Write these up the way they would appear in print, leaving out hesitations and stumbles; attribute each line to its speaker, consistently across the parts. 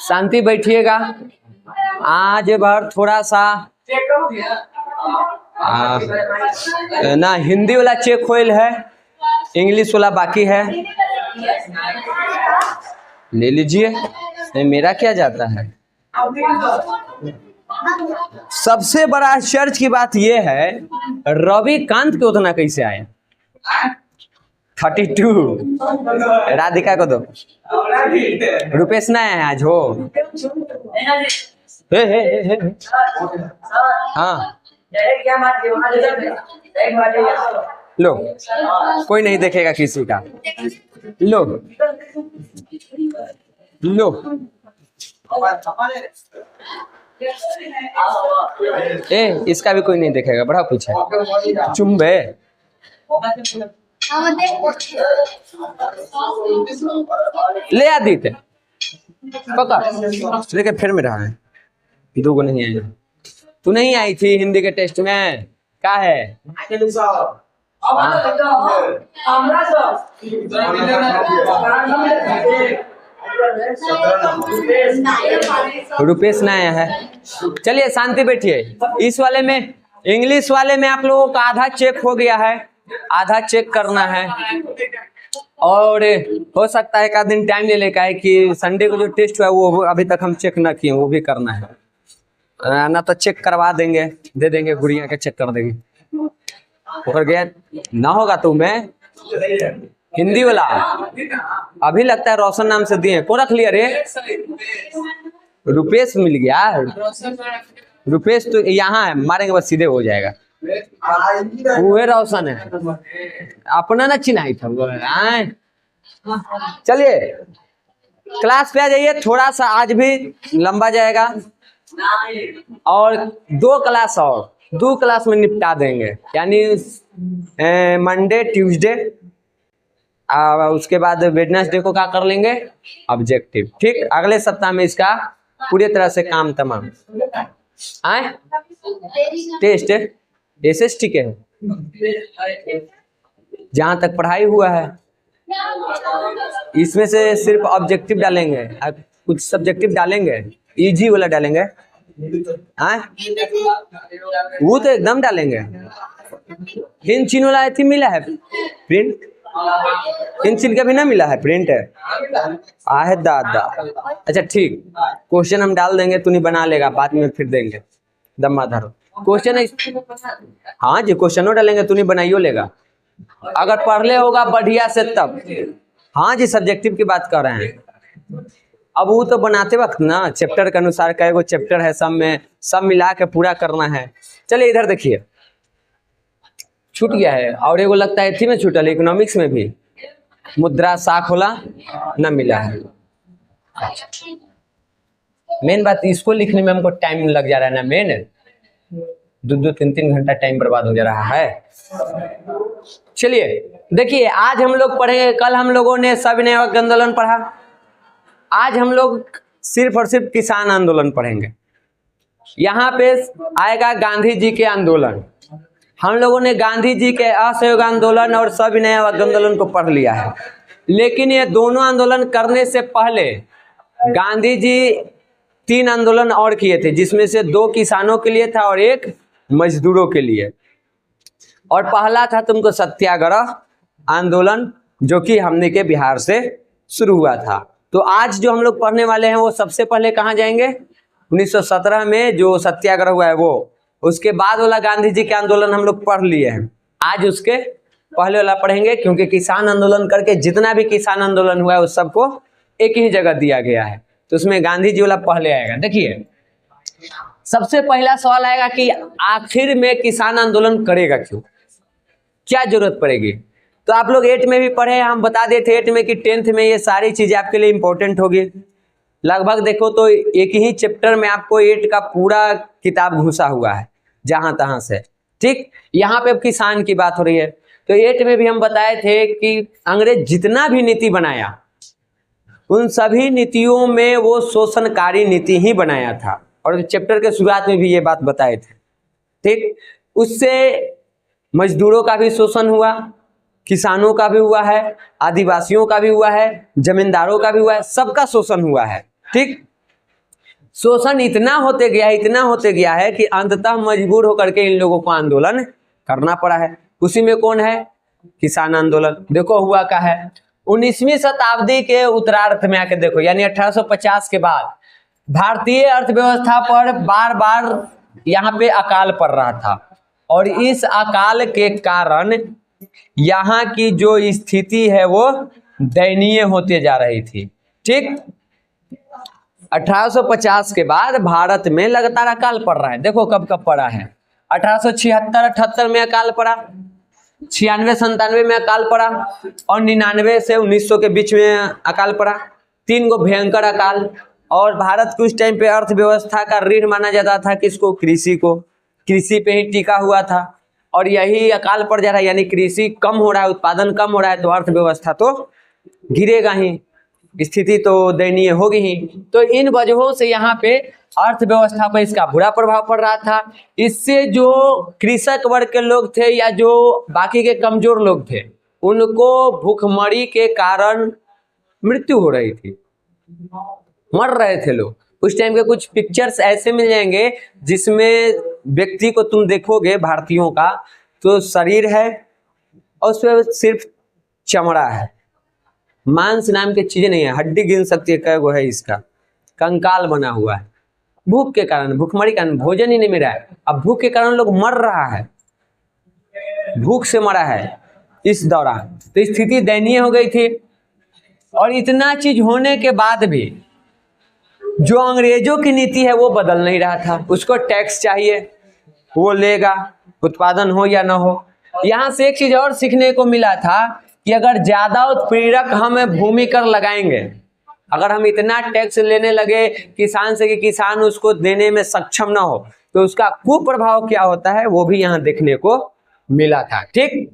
Speaker 1: शांति बैठिएगा। आज बार थोड़ा सा ना हिंदी वाला चेक होइल है, इंग्लिश वाला बाकी है, ले लीजिए। नहीं मेरा क्या जाता है। सबसे बड़ा आश्चर्य की बात यह है, रविकांत को उतना कैसे आया 32। राधिका को दो, रुपेश ना है आज हो। हे। हाँ लो, कोई नहीं देखेगा किसी का। लो लो ए, इसका भी कोई नहीं देखेगा, बड़ा कुछ है। चुम्बे ले आदित्य पका लेके फिर में रहा है। दो को नहीं आई, तू नहीं आई थी हिंदी के टेस्ट में, क्या है? रुपेश ना आया है। चलिए शांति बैठिए। इस वाले में, इंग्लिश वाले में आप लोगों का आधा चेक हो गया है, आधा चेक करना है। और हो सकता है एक आध दिन टाइम ले लेगा है कि संडे को जो टेस्ट हुआ है वो अभी तक हम चेक ना किए, वो भी करना है ना। तो चेक करवा देंगे, दे देंगे, गुड़िया के चेक कर देंगे। और गया ना होगा तो मैं हिंदी वाला अभी लगता है रोशन नाम से दिए। कौन रख लिया रे? रुपेश मिल गया। रुपेश तो यहाँ है, मारेंगे बस सीधे हो जाएगा। वो रोशन है, अपना ना चिन्हाई था वो। चलिए क्लास पे आ जाइए। थोड़ा सा आज भी लंबा जाएगा और दो क्लास में निपटा देंगे, यानी मंडे ट्यूसडे, उसके बाद वेडनेसडे को क्या कर लेंगे, ऑब्जेक्टिव। ठीक, अगले सप्ताह में इसका पूरी तरह से काम तमाम। आए टेस्ट एसएसटी के जहां तक पढ़ाई हुआ है इसमें से सिर्फ ऑब्जेक्टिव डालेंगे, कुछ सब्जेक्टिव डालेंगे, इजी वाला डालेंगे। वो तो एकदम डालेंगे। हिंचिन वाला ऐसी मिला है प्रिंट, हिंचिन का भी ना मिला है प्रिंट है। आहे दादा, अच्छा ठीक, क्वेश्चन हम डाल देंगे, तू नहीं बना लेगा, बाद में फिर देंगे। दम्मा धरो क्वेश्चन है। हाँ जी, क्वेश्चनों डालेंगे, तू नहीं बनाइयो लेगा अगर पढ़ ले होगा बढ़िया से तब। हाँ जी, सब्जेक्टिव की बात कर रहे हैं। अब वो तो बनाते वक्त ना चैप्टर के अनुसार कई गो चैप्टर है, सब में सब मिला के पूरा करना है। चलिए इधर देखिए, छूट गया है। और एगो लगता है थी में छूटल, इकोनॉमिक्स में भी मुद्रा साख होला न मिला है। मेन बात इसको लिखने में हमको टाइम लग जा रहा है ना, मेन 2-2 3-3 घंटा टाइम बर्बाद हो जा रहा है। चलिए देखिए, आज हम लोग पढ़ेंगे, कल हम लोगों ने सविनय आंदोलन पढ़ा, आज हम लोग सिर्फ और सिर्फ किसान आंदोलन पढ़ेंगे। यहाँ पे आएगा गांधी जी के आंदोलन। हम लोगों ने गांधी जी के असहयोग आंदोलन और सविनय आंदोलन को पढ़ लिया है, लेकिन ये दोनों आंदोलन करने से पहले गांधी जी 3 आंदोलन और किए थे, जिसमें से 2 किसानों के लिए था और 1 मजदूरों के लिए। और पहला था तुमको सत्याग्रह आंदोलन, जो कि हमने के बिहार से शुरू हुआ था। तो आज जो हम लोग पढ़ने वाले हैं वो सबसे पहले कहाँ जाएंगे, 1917 में जो सत्याग्रह हुआ है वो, उसके बाद वाला गांधी जी के आंदोलन हम लोग पढ़ लिए हैं। आज उसके पहले वाला पढ़ेंगे, क्योंकि किसान आंदोलन करके जितना भी किसान आंदोलन हुआ है उस सबको एक ही जगह दिया गया है, तो उसमें गांधी जी वाला पहले आएगा। देखिए सबसे पहला सवाल आएगा कि आखिर में किसान आंदोलन करेगा क्यों, क्या जरूरत पड़ेगी। तो आप लोग 8 में भी पढ़े, हम बता देते 8 में कि 10th में ये सारी चीजें आपके लिए इंपॉर्टेंट होगी। लगभग देखो तो एक ही चैप्टर में आपको 8 का पूरा किताब घुसा हुआ है जहां तहां से। ठीक, यहाँ पे अब किसान की बात हो रही है। तो 8 में भी हम बताए थे कि अंग्रेज जितना भी नीति बनाया, उन सभी नीतियों में वो शोषणकारी नीति ही बनाया था, और चैप्टर के शुरुआत में भी ये बात बताए थे। ठीक, उससे मजदूरों का भी शोषण हुआ, किसानों का भी हुआ है, आदिवासियों का भी हुआ है, जमींदारों का भी हुआ है, सबका शोषण हुआ है। ठीक, शोषण इतना होते गया है कि अंततः मजबूर होकर के इन लोगों को आंदोलन करना पड़ा है। उसी में कौन है? किसान आंदोलन। देखो हुआ क्या है, 19वीं शताब्दी के उत्तरार्ध में आके देखो, यानी 1850 के बाद भारतीय अर्थव्यवस्था पर बार बार यहाँ पे अकाल पड़ रहा था, और इस अकाल के कारण यहाँ की जो स्थिति है वो दयनीय होते जा रही थी। ठीक, 1850 के बाद भारत में लगातार अकाल पड़ रहा है। देखो कब कब पड़ा है, 1876-78 में अकाल पड़ा, 96-97 में अकाल पड़ा, और 99 से 1900 के बीच में अकाल पड़ा। 3 गो भयंकर अकाल। और भारत के उस टाइम पे अर्थव्यवस्था का रीढ़ माना जाता था किसको? कृषि को। कृषि पे ही टिका हुआ था, और यही अकाल पड़ जा रहा है, यानी कृषि कम हो रहा है, उत्पादन कम हो रहा है, तो अर्थव्यवस्था तो गिरेगा ही, स्थिति तो दयनीय होगी ही। तो इन वजहों से यहाँ पे अर्थव्यवस्था पर इसका बुरा प्रभाव पड़ रहा था। इससे जो कृषक वर्ग के लोग थे या जो बाकी के कमजोर लोग थे, उनको भूखमरी के कारण मृत्यु हो रही थी, मर रहे थे लोग। उस टाइम के कुछ पिक्चर्स ऐसे मिल जाएंगे जिसमें व्यक्ति को तुम देखोगे भारतीयों का, तो शरीर है और उसमें सिर्फ चमड़ा है, मांस नाम की चीजें नहीं है, हड्डी गिन सकती है कै गो है, इसका कंकाल बना हुआ है। भूख के कारण, भूखमरी के कारण, भोजन ही नहीं मिल रहा है। अब भूख के कारण लोग मर रहा है, भूख से मरा है इस दौरान। तो स्थिति दयनीय हो गई थी। और इतना चीज होने के बाद भी जो अंग्रेजों की नीति है वो बदल नहीं रहा था। उसको टैक्स चाहिए, वो लेगा, उत्पादन हो या ना हो। यहाँ से एक चीज और सीखने को मिला था कि अगर ज्यादा उत्पीड़क हम भूमि कर लगाएंगे, अगर हम इतना टैक्स लेने लगे किसान से कि किसान उसको देने में सक्षम ना हो, तो उसका कुप्रभाव क्या होता है वो भी यहाँ देखने को मिला था। ठीक,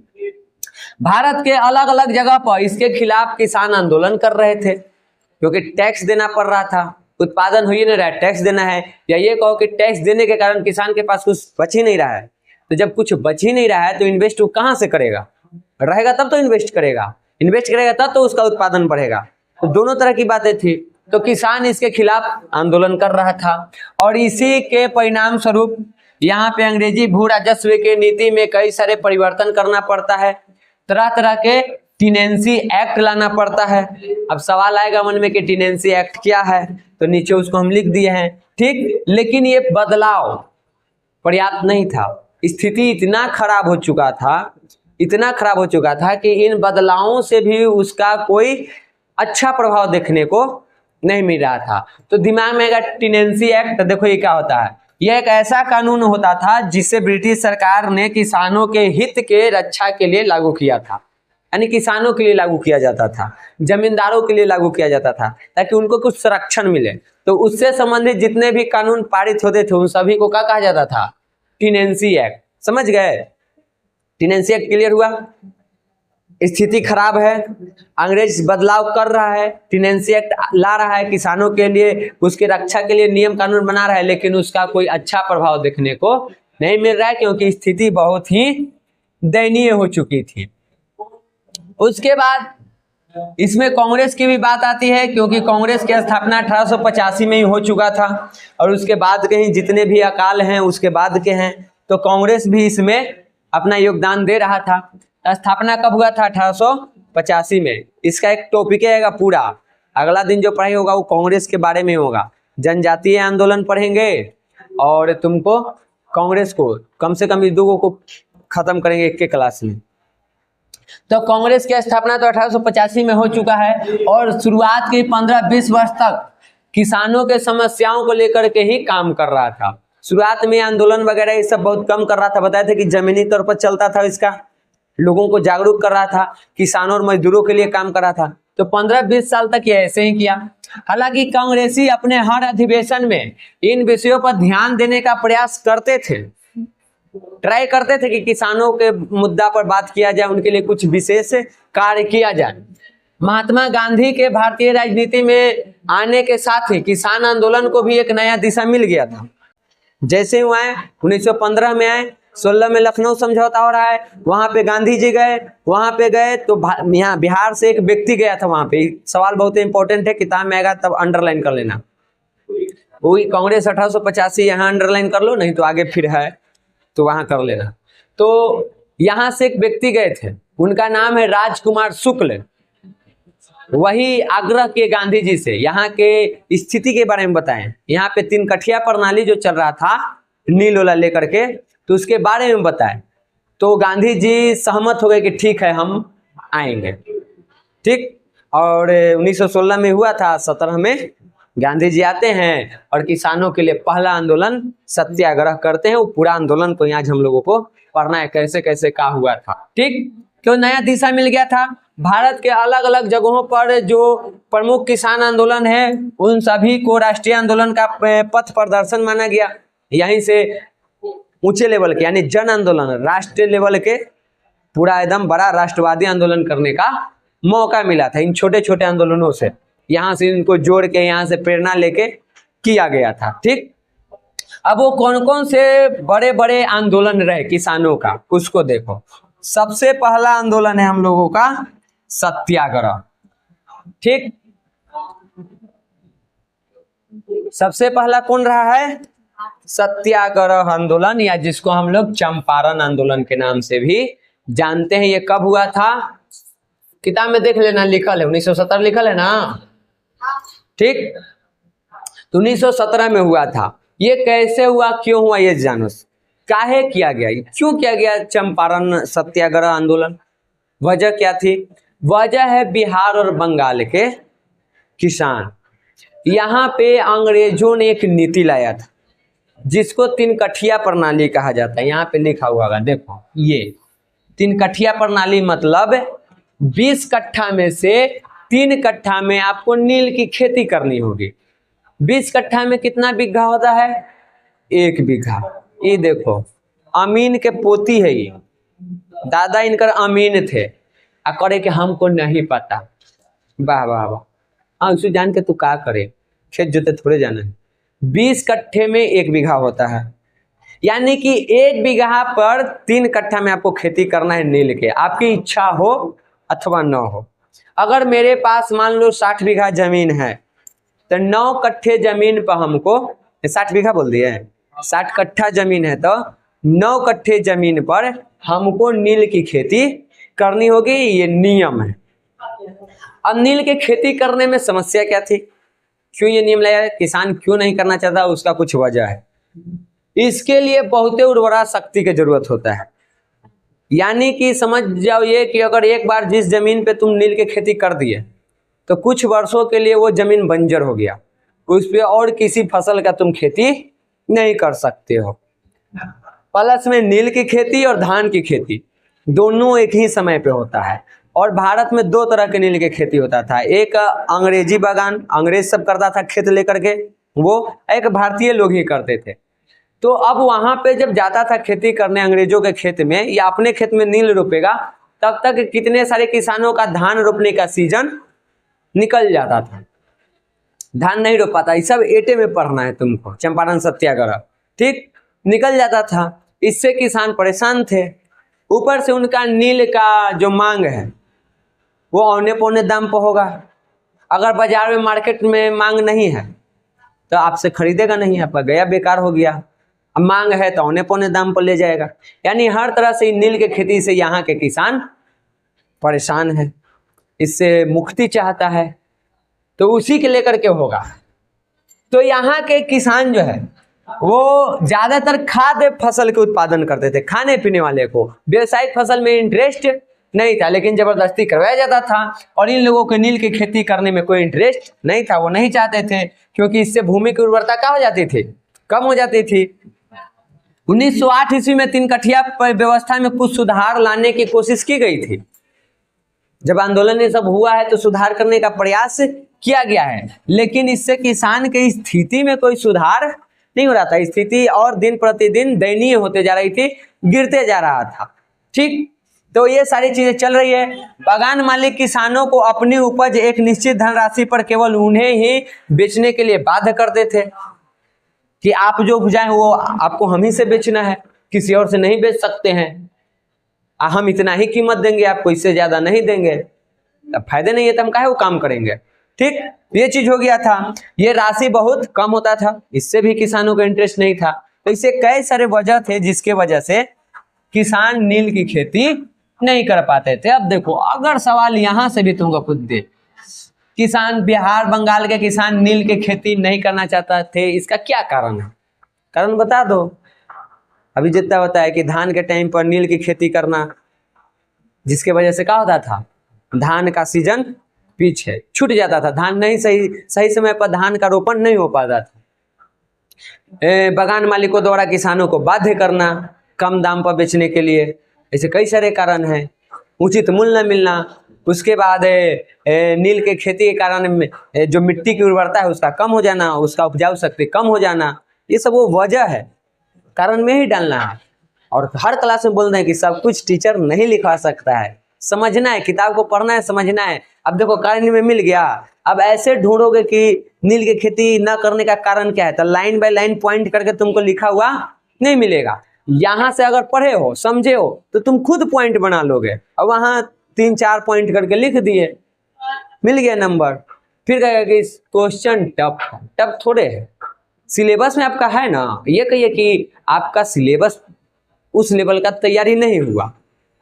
Speaker 1: भारत के अलग अलग जगह पर इसके खिलाफ किसान आंदोलन कर रहे थे, क्योंकि टैक्स देना पड़ रहा था, उत्पादन हो ही नहीं रहा है, टैक्स देना है। या ये कहो कि टैक्स देने के कारण किसान के पास कुछ बच ही नहीं रहा है। तो जब कुछ बच ही नहीं रहा है तो इन्वेस्ट वो कहाँ से करेगा? रहेगा तब तो इन्वेस्ट करेगा, इन्वेस्ट करेगा तब तो उसका उत्पादन बढ़ेगा। तो दोनों तरह की बातें थी। तो किसान इसके खिलाफ आंदोलन कर रहा था, और इसी के परिणाम स्वरूप यहाँ पे अंग्रेजी भू राजस्व के नीति में कई सारे परिवर्तन करना पड़ता है, तरह तरह के टेनेंसी एक्ट लाना पड़ता है। अब सवाल आएगा मन में कि टेनेंसी एक्ट क्या है, तो नीचे उसको हम लिख दिए हैं। ठीक, लेकिन ये बदलाव पर्याप्त नहीं था। स्थिति इतना खराब हो चुका था, इतना खराब हो चुका था कि इन बदलावों से भी उसका कोई अच्छा प्रभाव देखने को नहीं मिल रहा था। तो दिमाग में अगर टेनेंसी एक्ट, देखो ये क्या होता है, यह एक ऐसा कानून होता था जिसे ब्रिटिश सरकार ने किसानों के हित के रक्षा के लिए लागू किया था। यानी किसानों के लिए लागू किया जाता था, जमींदारों के लिए लागू किया जाता था, ताकि उनको कुछ संरक्षण मिले। तो उससे संबंधित जितने भी कानून पारित होते थे उन सभी को क्या कहा जाता था? Tenancy act. समझ गए? टेनेंसी एक्ट क्लियर हुआ? स्थिति खराब है, अंग्रेज बदलाव कर रहा है, टेनेंसी एक्ट ला रहा है किसानों के लिए, उसके रक्षा के लिए नियम कानून बना रहा है, लेकिन उसका कोई अच्छा प्रभाव देखने को नहीं मिल रहा है, क्योंकि स्थिति बहुत ही दयनीय हो चुकी थी। उसके बाद इसमें कांग्रेस की भी बात आती है, क्योंकि कांग्रेस की स्थापना 1885 में ही हो चुका था, और उसके बाद के ही जितने भी अकाल हैं उसके बाद के हैं, तो कांग्रेस भी इसमें अपना योगदान दे रहा था। स्थापना कब हुआ था? 1885 में। इसका एक टॉपिक आएगा पूरा, अगला दिन जो पढ़ाई होगा वो कांग्रेस के बारे में होगा। जनजातीय आंदोलन पढ़ेंगे, और तुमको कांग्रेस को कम से कम इस दो को खत्म करेंगे एक के क्लास में। तो कांग्रेस की स्थापना तो 1885 में हो चुका है, और शुरुआत के 15-20 वर्ष तक किसानों के समस्याओं को लेकर के ही काम कर रहा था। शुरुआत में आंदोलन वगैरह ये सब बहुत कम कर रहा था, बताया था कि जमीनी तौर पर चलता था, इसका लोगों को जागरूक कर रहा था, किसानों और मजदूरों के लिए काम कर रहा था। तो 15-20 साल तक ये ऐसे ही किया। हालांकि कांग्रेसी अपने हर अधिवेशन में इन विषयों पर ध्यान देने का प्रयास करते थे, ट्राई करते थे कि किसानों के मुद्दा पर बात किया जाए, उनके लिए कुछ विशेष कार्य किया जाए। महात्मा गांधी के भारतीय राजनीति में आने के साथ ही किसान आंदोलन को भी एक नया दिशा मिल गया था। जैसे वो आए 1915 में आए, 16 में लखनऊ समझौता हो रहा है, वहां पे गांधी जी गए, वहां पे गए तो यहाँ बिहार से एक व्यक्ति गया था वहां पे। सवाल बहुत इंपॉर्टेंट है, किताब में आएगा तब अंडरलाइन कर लेना। वही कांग्रेस 1885 यहाँ अंडरलाइन कर लो, नहीं तो आगे फिर है तो वहां कर लेना। तो यहाँ से एक व्यक्ति गए थे, उनका नाम है राजकुमार शुक्ल। वही आग्रह किए गांधी जी से यहाँ के स्थिति के बारे में बताएं। यहाँ पे 3 कठिया प्रणाली जो चल रहा था नील वाला लेकर के, तो उसके बारे में बताएं। तो गांधी जी सहमत हो गए कि ठीक है हम आएंगे। ठीक, और 1916 में हुआ था, 17 में गांधी जी आते हैं और किसानों के लिए पहला आंदोलन सत्याग्रह करते हैं। वो पूरा आंदोलन को आज हम लोगों को पढ़ना है, कैसे कैसे क्या हुआ था। ठीक, क्यों नया दिशा मिल गया था। भारत के अलग अलग जगहों पर जो प्रमुख किसान आंदोलन है उन सभी को राष्ट्रीय आंदोलन का पथ प्रदर्शन माना गया। यहीं से ऊंचे लेवल के यानी जन आंदोलन, राष्ट्रीय लेवल के पूरा एकदम बड़ा राष्ट्रवादी आंदोलन करने का मौका मिला था इन छोटे छोटे आंदोलनों से। यहाँ से इनको जोड़ के यहाँ से प्रेरणा लेके किया गया था। ठीक, अब वो कौन कौन से बड़े बड़े आंदोलन रहे किसानों का उसको देखो। सबसे पहला आंदोलन है हम लोगों का सत्याग्रह। ठीक, सबसे पहला कौन रहा है? सत्याग्रह आंदोलन, या जिसको हम लोग चंपारण आंदोलन के नाम से भी जानते हैं। ये कब हुआ था? किताब में देख लेना, लिखल है 1917 लिखल है ना। ठीक, तो 1917 में हुआ था। ये कैसे हुआ, क्यों हुआ, ये जानो। काहे किया गया, क्यों किया गया चंपारण सत्याग्रह आंदोलन? वजह क्या थी? वजह है बिहार और बंगाल के किसान, यहाँ पे अंग्रेजों ने एक नीति लाया था जिसको 3 कठिया प्रणाली कहा जाता है। यहाँ पे लिखा हुआ है, देखो ये 3 कठिया प्रणाली मतलब 20 कट्ठा में से 3 कट्ठा में आपको नील की खेती करनी होगी। 20 कट्ठा में कितना बीघा होता है? 1 बीघा। ये देखो अमीन के पोती है, ये दादा इनकर अमीन थे, करे के हमको नहीं पता। वाह वाह वाह, हाँ उसे जान के तू क्या करे, खेत जोते थोड़े जाना है। 20 कट्ठे में 1 बीघा होता है, यानी कि 1 बीघा पर 3 कट्ठा में आपको खेती करना है नील के, आपकी इच्छा हो अथवा न हो। अगर मेरे पास मान लो 60 बीघा जमीन है तो 9 कट्ठे जमीन पर हमको 60 बीघा बोल दिए, 60 कट्ठा जमीन है तो 9 कट्ठे जमीन पर हमको नील की खेती करनी होगी। ये नियम है। अब नील की खेती करने में समस्या क्या थी, क्यों ये नियम लाया, किसान क्यों नहीं करना चाहता, उसका कुछ वजह है। इसके लिए बहुत उर्वरा शक्ति की जरूरत होता है। यानी कि समझ जाओ ये कि अगर एक बार जिस जमीन पे तुम नील की खेती कर दिए तो कुछ वर्षों के लिए वो जमीन बंजर हो गया, उस पे और किसी फसल का तुम खेती नहीं कर सकते हो। प्लस में नील की खेती और धान की खेती दोनों एक ही समय पे होता है। और भारत में 2 तरह के नील की खेती होता था, एक अंग्रेजी बागान, अंग्रेज सब करता था खेत लेकर के, वो एक भारतीय लोग ही करते थे। तो अब वहां पे जब जाता था खेती करने अंग्रेजों के खेत में या अपने खेत में नील रोपेगा, तब तक कितने सारे किसानों का धान रोपने का सीजन निकल जाता था, धान नहीं रोप पाता। ये सब एटे में पढ़ना है तुमको, चंपारण सत्याग्रह। ठीक, निकल जाता था, इससे किसान परेशान थे। ऊपर से उनका नील का जो मांग है वो औने पौने दाम पर होगा। अगर बाजार में मार्केट में मांग नहीं है तो आपसे खरीदेगा नहीं, आपका गया बेकार हो गया। अब मांग है तो औने पौने दाम पर ले जाएगा। यानी हर तरह से नील के खेती से यहाँ के किसान परेशान है, इससे मुक्ति चाहता है, तो उसी के लेकर के होगा। तो यहाँ के किसान जो है वो ज्यादातर खाद्य फसल के उत्पादन करते थे, खाने पीने वाले को। व्यवसायिक फसल में इंटरेस्ट नहीं था, लेकिन जबरदस्ती करवाया जाता था। और इन लोगों को नील की खेती करने में कोई इंटरेस्ट नहीं था, वो नहीं चाहते थे, क्योंकि इससे भूमि की उर्वरता क्या हो जाती थी, कम हो जाती थी। 1908 ईस्वी में 3 कठिया व्यवस्था में कुछ सुधार लाने की कोशिश की गई थी। जब आंदोलन ये सब हुआ है तो सुधार करने का प्रयास किया गया है, लेकिन इससे किसान की स्थिति में कोई सुधार नहीं हो रहा था। स्थिति और दिन प्रतिदिन दयनीय होते जा रही थी, गिरते जा रहा था। ठीक, तो ये सारी चीजें चल रही है। बागान मालिक किसानों को अपनी उपज एक निश्चित धनराशि पर केवल उन्हें ही बेचने के लिए बाध्य करते थे कि आप जो उपजाएं वो आपको हम ही से बेचना है। किसी और से नहीं बेच सकते हैं, हम इतना ही कीमत देंगे आपको, इससे ज्यादा नहीं देंगे, तब फायदे नहीं है तो हम काहे वो काम करेंगे। ठीक, ये चीज हो गया था। ये राशि बहुत कम होता था, इससे भी किसानों का इंटरेस्ट नहीं था। तो इससे कई सारे वजह थे जिसके वजह से किसान नील की खेती नहीं कर पाते थे। अब देखो, अगर सवाल यहां से भी तुमको खुद दे, किसान बिहार बंगाल के किसान नील की खेती नहीं करना चाहता थे, इसका क्या कारण है? कारण बता दो। अभी जितना होता है कि धान के टाइम पर नील की खेती करना, जिसके वजह से क्या होता था, धान का सीजन पीछे छूट जाता था, धान नहीं सही समय पर धान का रोपण नहीं हो पाता था। बागान मालिकों द्वारा किसानों को बाध्य करना कम दाम पर बेचने के लिए, ऐसे कई सारे कारण हैं। उचित मूल्य न मिलना, उसके बाद नील के खेती के कारण जो मिट्टी की उर्वरता है उसका कम हो जाना, उसका उपजाऊ शक्ति कम हो जाना, ये सब वो वजह है, कारण में ही डालना है। और हर क्लास में बोल रहे हैं कि सब कुछ टीचर नहीं लिखवा सकता है, समझना है, किताब को पढ़ना है, समझना है। अब देखो कारण में मिल गया, अब ऐसे ढूंढोगे कि नील की खेती न करने का कारण क्या है, तो लाइन बाय लाइन पॉइंट करके तुमको लिखा हुआ नहीं मिलेगा। यहां से अगर पढ़े हो, समझे हो, तो तुम खुद पॉइंट बना लोगे। अब वहां 3-4 पॉइंट करके लिख दिए, मिल गया नंबर। फिर कहेगा कि क्वेश्चन टफ थोड़े है, सिलेबस में आपका है ना। ये कहिए कि आपका सिलेबस उस लेवल का तैयारी नहीं हुआ,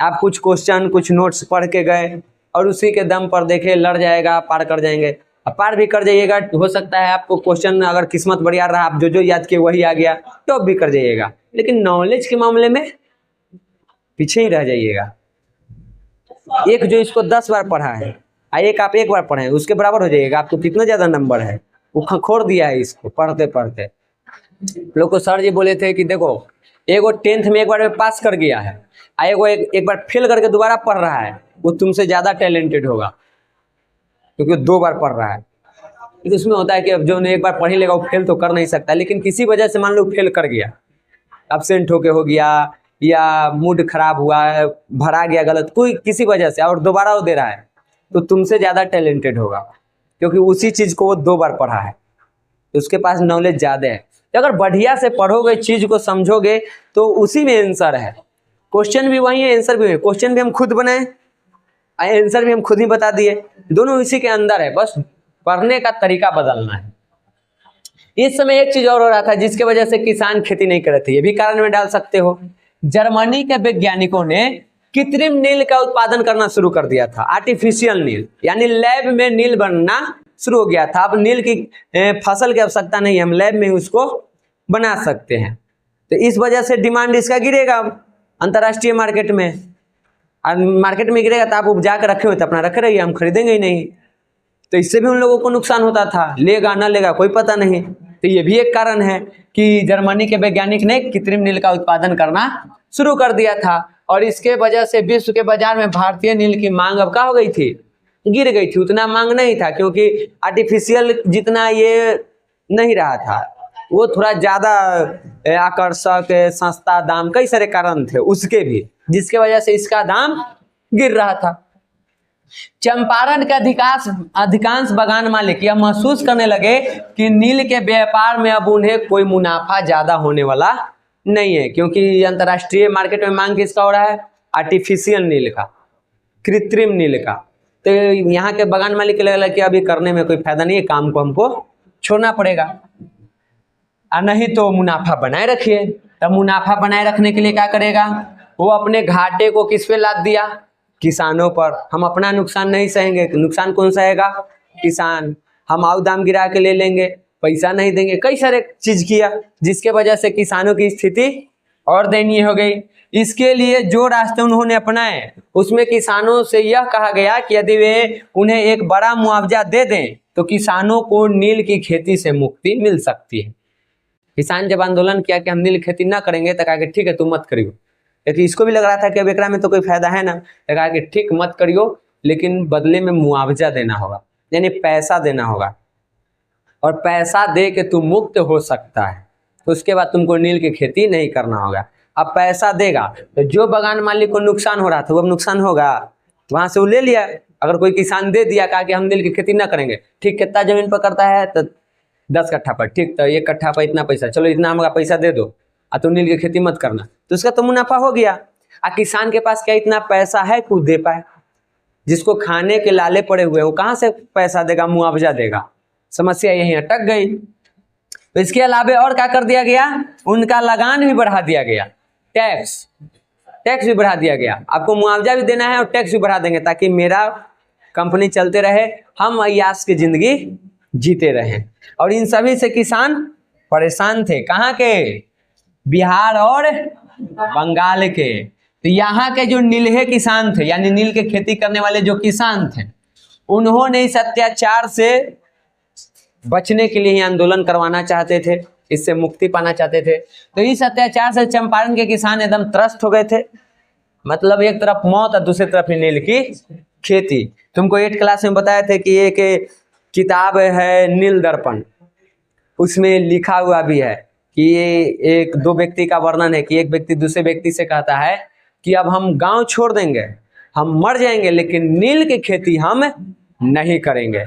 Speaker 1: आप कुछ क्वेश्चन कुछ नोट्स पढ़ के गए और उसी के दम पर देखे लड़ जाएगा, पार कर जाएंगे। अब पार भी कर जाइएगा, हो सकता है आपको क्वेश्चन अगर किस्मत बढ़िया रहा, आप जो याद किए वही आ गया, तो भी कर जाइएगा। लेकिन नॉलेज के मामले में पीछे ही रह जाइएगा। एक जो इसको 10 बार पढ़ा है, एक आप 1 बार पढ़े, उसके बराबर हो जाइएगा। आपको कितना ज्यादा नंबर है, वो खखोर दिया है इसको पढ़ते पढ़ते। लोग को सर जी बोले थे कि देखो, एगो 10th में 1 बार में पास कर गया है, एगो एक बार फेल करके दोबारा पढ़ रहा है, वो तुमसे ज्यादा टैलेंटेड होगा, क्योंकि 2 बार पढ़ रहा है। तो उसमें होता है कि अब जो ने 1 बार पढ़ ही लेगा वो फेल तो कर नहीं सकता, लेकिन किसी वजह से मान लो फेल कर गया, एब्सेंट होके हो गया, या मूड खराब हुआ है, भरा गया गलत, कोई किसी वजह से, और दोबारा वो दे रहा है, तो तुमसे ज्यादा टैलेंटेड होगा, क्योंकि उसी चीज को वो 2 बार पढ़ा है, तो उसके पास नॉलेज ज्यादा है। तो अगर बढ़िया से पढ़ोगे, चीज को समझोगे, तो उसी में आंसर है। क्वेश्चन भी वही है, आंसर भी है। क्वेश्चन भी हम खुद बनाए, आंसर भी हम खुद ही बता दिए, दोनों इसी के अंदर है, बस पढ़ने का तरीका बदलना है। इस समय एक चीज और हो रहा था जिसके वजह से किसान खेती नहीं कर रहे थे, ये भी कारण में डाल सकते हो। जर्मनी के वैज्ञानिकों ने कृत्रिम नील का उत्पादन करना शुरू कर दिया था, आर्टिफिशियल नील, यानी लैब में नील बनना शुरू हो गया था। अब नील की फसल की आवश्यकता नहीं है, हम लैब में उसको बना सकते हैं। तो इस वजह से डिमांड इसका गिरेगा अंतर्राष्ट्रीय मार्केट में, और मार्केट में गिरेगा तो आप उपजा के रखे हुए तो अपना रखे रहिए, हम खरीदेंगे ही नहीं। तो इससे भी उन लोगों को नुकसान होता था, लेगा ना लेगा कोई पता नहीं। तो ये भी एक कारण है कि जर्मनी के वैज्ञानिक ने कृत्रिम नील का उत्पादन करना शुरू कर दिया था, और इसके वजह से विश्व के बाजार में भारतीय नील की मांग अब क्या हो गई थी, गिर गई थी। उतना मांग नहीं था, क्योंकि आर्टिफिशियल जितना ये नहीं रहा था, वो थोड़ा ज्यादा आकर्षक, सस्ता दाम, कई सारे कारण थे उसके भी, जिसके वजह से इसका दाम गिर रहा था। चंपारण के अधिकांश बागान मालिक यह महसूस करने लगे कि नील के व्यापार में अब उन्हें कोई मुनाफा ज्यादा होने वाला नहीं है, क्योंकि अंतर्राष्ट्रीय मार्केट में मांग किसका हो रहा है, आर्टिफिशियल नील का, कृत्रिम नील का। तो यहाँ के बागान मालिक के लगा कि अभी करने में कोई फायदा नहीं है, काम को हमको छोड़ना पड़ेगा, और नहीं तो मुनाफा बनाए रखिए। तब मुनाफा बनाए रखने के लिए क्या करेगा, वो अपने घाटे को किस पे लाद दिया, किसानों पर। हम अपना नुकसान नहीं सहेंगे, नुकसान कौन सहेगा, किसान। हम आउ दाम गिरा के ले लेंगे, पैसा नहीं देंगे, कई सारे चीज किया, जिसके वजह से किसानों की स्थिति और दयनीय हो गई। इसके लिए जो रास्ते उन्होंने अपनाए, उसमें किसानों से यह कहा गया कि यदि वे उन्हें एक बड़ा मुआवजा दे दें तो किसानों को नील की खेती से मुक्ति मिल सकती है। किसान जब आंदोलन किया कि हम नील खेती ना करेंगे, तो कहा कि ठीक है तुम मत करियो, क्योंकि इसको भी लग रहा था कि अब एकरा में तो कोई फायदा है ना, तो कहा कि ठीक मत करियो, लेकिन बदले में मुआवजा देना होगा, यानी पैसा देना होगा, और पैसा दे के तुम मुक्त हो सकता है, तो उसके बाद तुमको नील की खेती नहीं करना होगा। अब पैसा देगा तो जो बागान मालिक को नुकसान हो रहा था वो अब नुकसान होगा, वहां से वो ले लिया। अगर कोई किसान दे दिया, कहा कि हम नील की खेती ना करेंगे, ठीक कितना जमीन पर करता है, तो 10 कट्ठा पर, ठीक तो 1 कट्ठा पर इतना पैसा, चलो इतना हमारा पैसा दे दो, तुम नील की खेती मत करना, तो उसका तो मुनाफा हो गया। किसान के पास क्या इतना पैसा है कि दे पाए? जिसको खाने के लाले पड़े हुए वो कहाँ से पैसा देगा, मुआवजा देगा? समस्या यही अटक गई। तो इसके अलावा और क्या कर दिया गया, उनका लगान भी बढ़ा दिया गया, टैक्स भी बढ़ा दिया गया। आपको मुआवजा भी देना है और टैक्स भी बढ़ा देंगे ताकि मेरा कंपनी चलते रहे, हम अय्याश की जिंदगी जीते रहें। और इन सभी से किसान परेशान थे। कहाँ के? बिहार और बंगाल के। तो यहाँ के जो नीलहे किसान थे, यानी नील के खेती करने वाले जो किसान थे, उन्होंने इस अत्याचार से बचने के लिए ही आंदोलन करवाना चाहते थे, इससे मुक्ति पाना चाहते थे। तो इस अत्याचार से चंपारण के किसान एकदम त्रस्त हो गए थे। मतलब एक तरफ मौत और दूसरी तरफ नील की खेती। तुमको 8 क्लास में बताए थे कि एक किताब है नील दर्पण, उसमें लिखा हुआ भी है कि ये एक दो व्यक्ति का वर्णन है कि एक व्यक्ति दूसरे व्यक्ति से कहता है कि अब हम गांव छोड़ देंगे, हम मर जाएंगे, लेकिन नील की खेती हम नहीं करेंगे।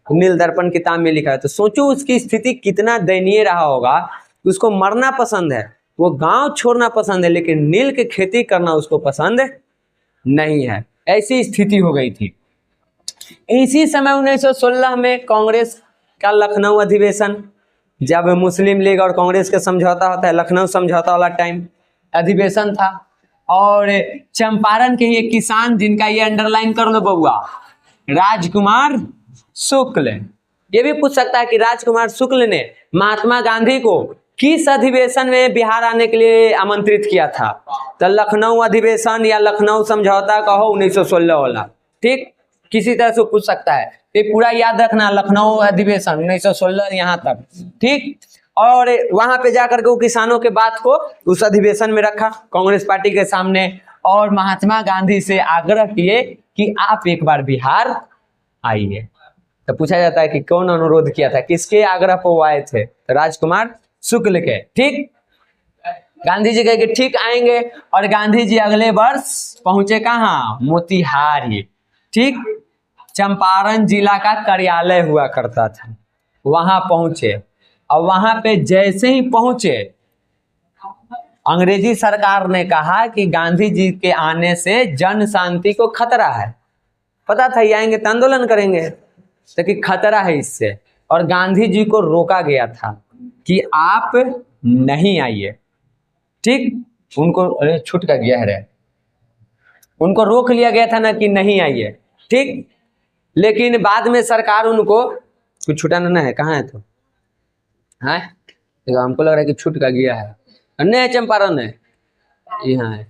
Speaker 1: नील दर्पण किताब में लिखा है। तो सोचो उसकी स्थिति कितना दयनीय रहा होगा। उसको मरना पसंद है, वो गांव छोड़ना पसंद है, लेकिन नील की खेती करना उसको पसंद नहीं है। ऐसी स्थिति हो गई थी। इसी समय 1916 में कांग्रेस का लखनऊ अधिवेशन, जब मुस्लिम लीग और कांग्रेस के समझौता होता है, लखनऊ समझौता वाला टाइम अधिवेशन था। और चंपारण के ये किसान, जिनका ये अंडरलाइन कर लो बउआ, राजकुमार शुक्ल। ये भी पूछ सकता है कि राजकुमार शुक्ल ने महात्मा गांधी को किस अधिवेशन में बिहार आने के लिए आमंत्रित किया था? तो लखनऊ अधिवेशन या लखनऊ समझौता कहो 1916 वाला, ठीक, किसी तरह से पूछ सकता है। ये पूरा याद रखना, लखनऊ अधिवेशन 1916 यहाँ तक, ठीक। और वहां पे जाकर के वो किसानों के बात को उस अधिवेशन में रखा कांग्रेस पार्टी के सामने, और महात्मा गांधी से आग्रह किए कि आप एक बार बिहार आइए। तो पूछा जाता है कि कौन अनुरोध किया था, किसके आग्रह पर वो आए थे? राजकुमार शुक्ल के, ठीक। गांधी जी कहे कि ठीक आएंगे, और गांधी जी अगले वर्ष पहुंचे कहाँ? मोतिहारी, ठीक। चंपारण जिला का कार्यालय हुआ करता था, वहां पहुंचे। और वहां पे जैसे ही पहुंचे, अंग्रेजी सरकार ने कहा कि गांधी जी के आने से जन शांति को खतरा है। पता था ये आएंगे तो आंदोलन करेंगे, तो कि खतरा है इससे। और गांधी जी को रोका गया था कि आप नहीं आइए, ठीक। उनको छूट का गया है, उनको रोक लिया गया था ना कि नहीं आइए, ठीक। लेकिन बाद में सरकार उनको कुछ छुटाना ना है, कहाँ है तो है, देखो हमको लग रहा है कि छूट का गया है, नहीं चंपारण है, यहाँ है।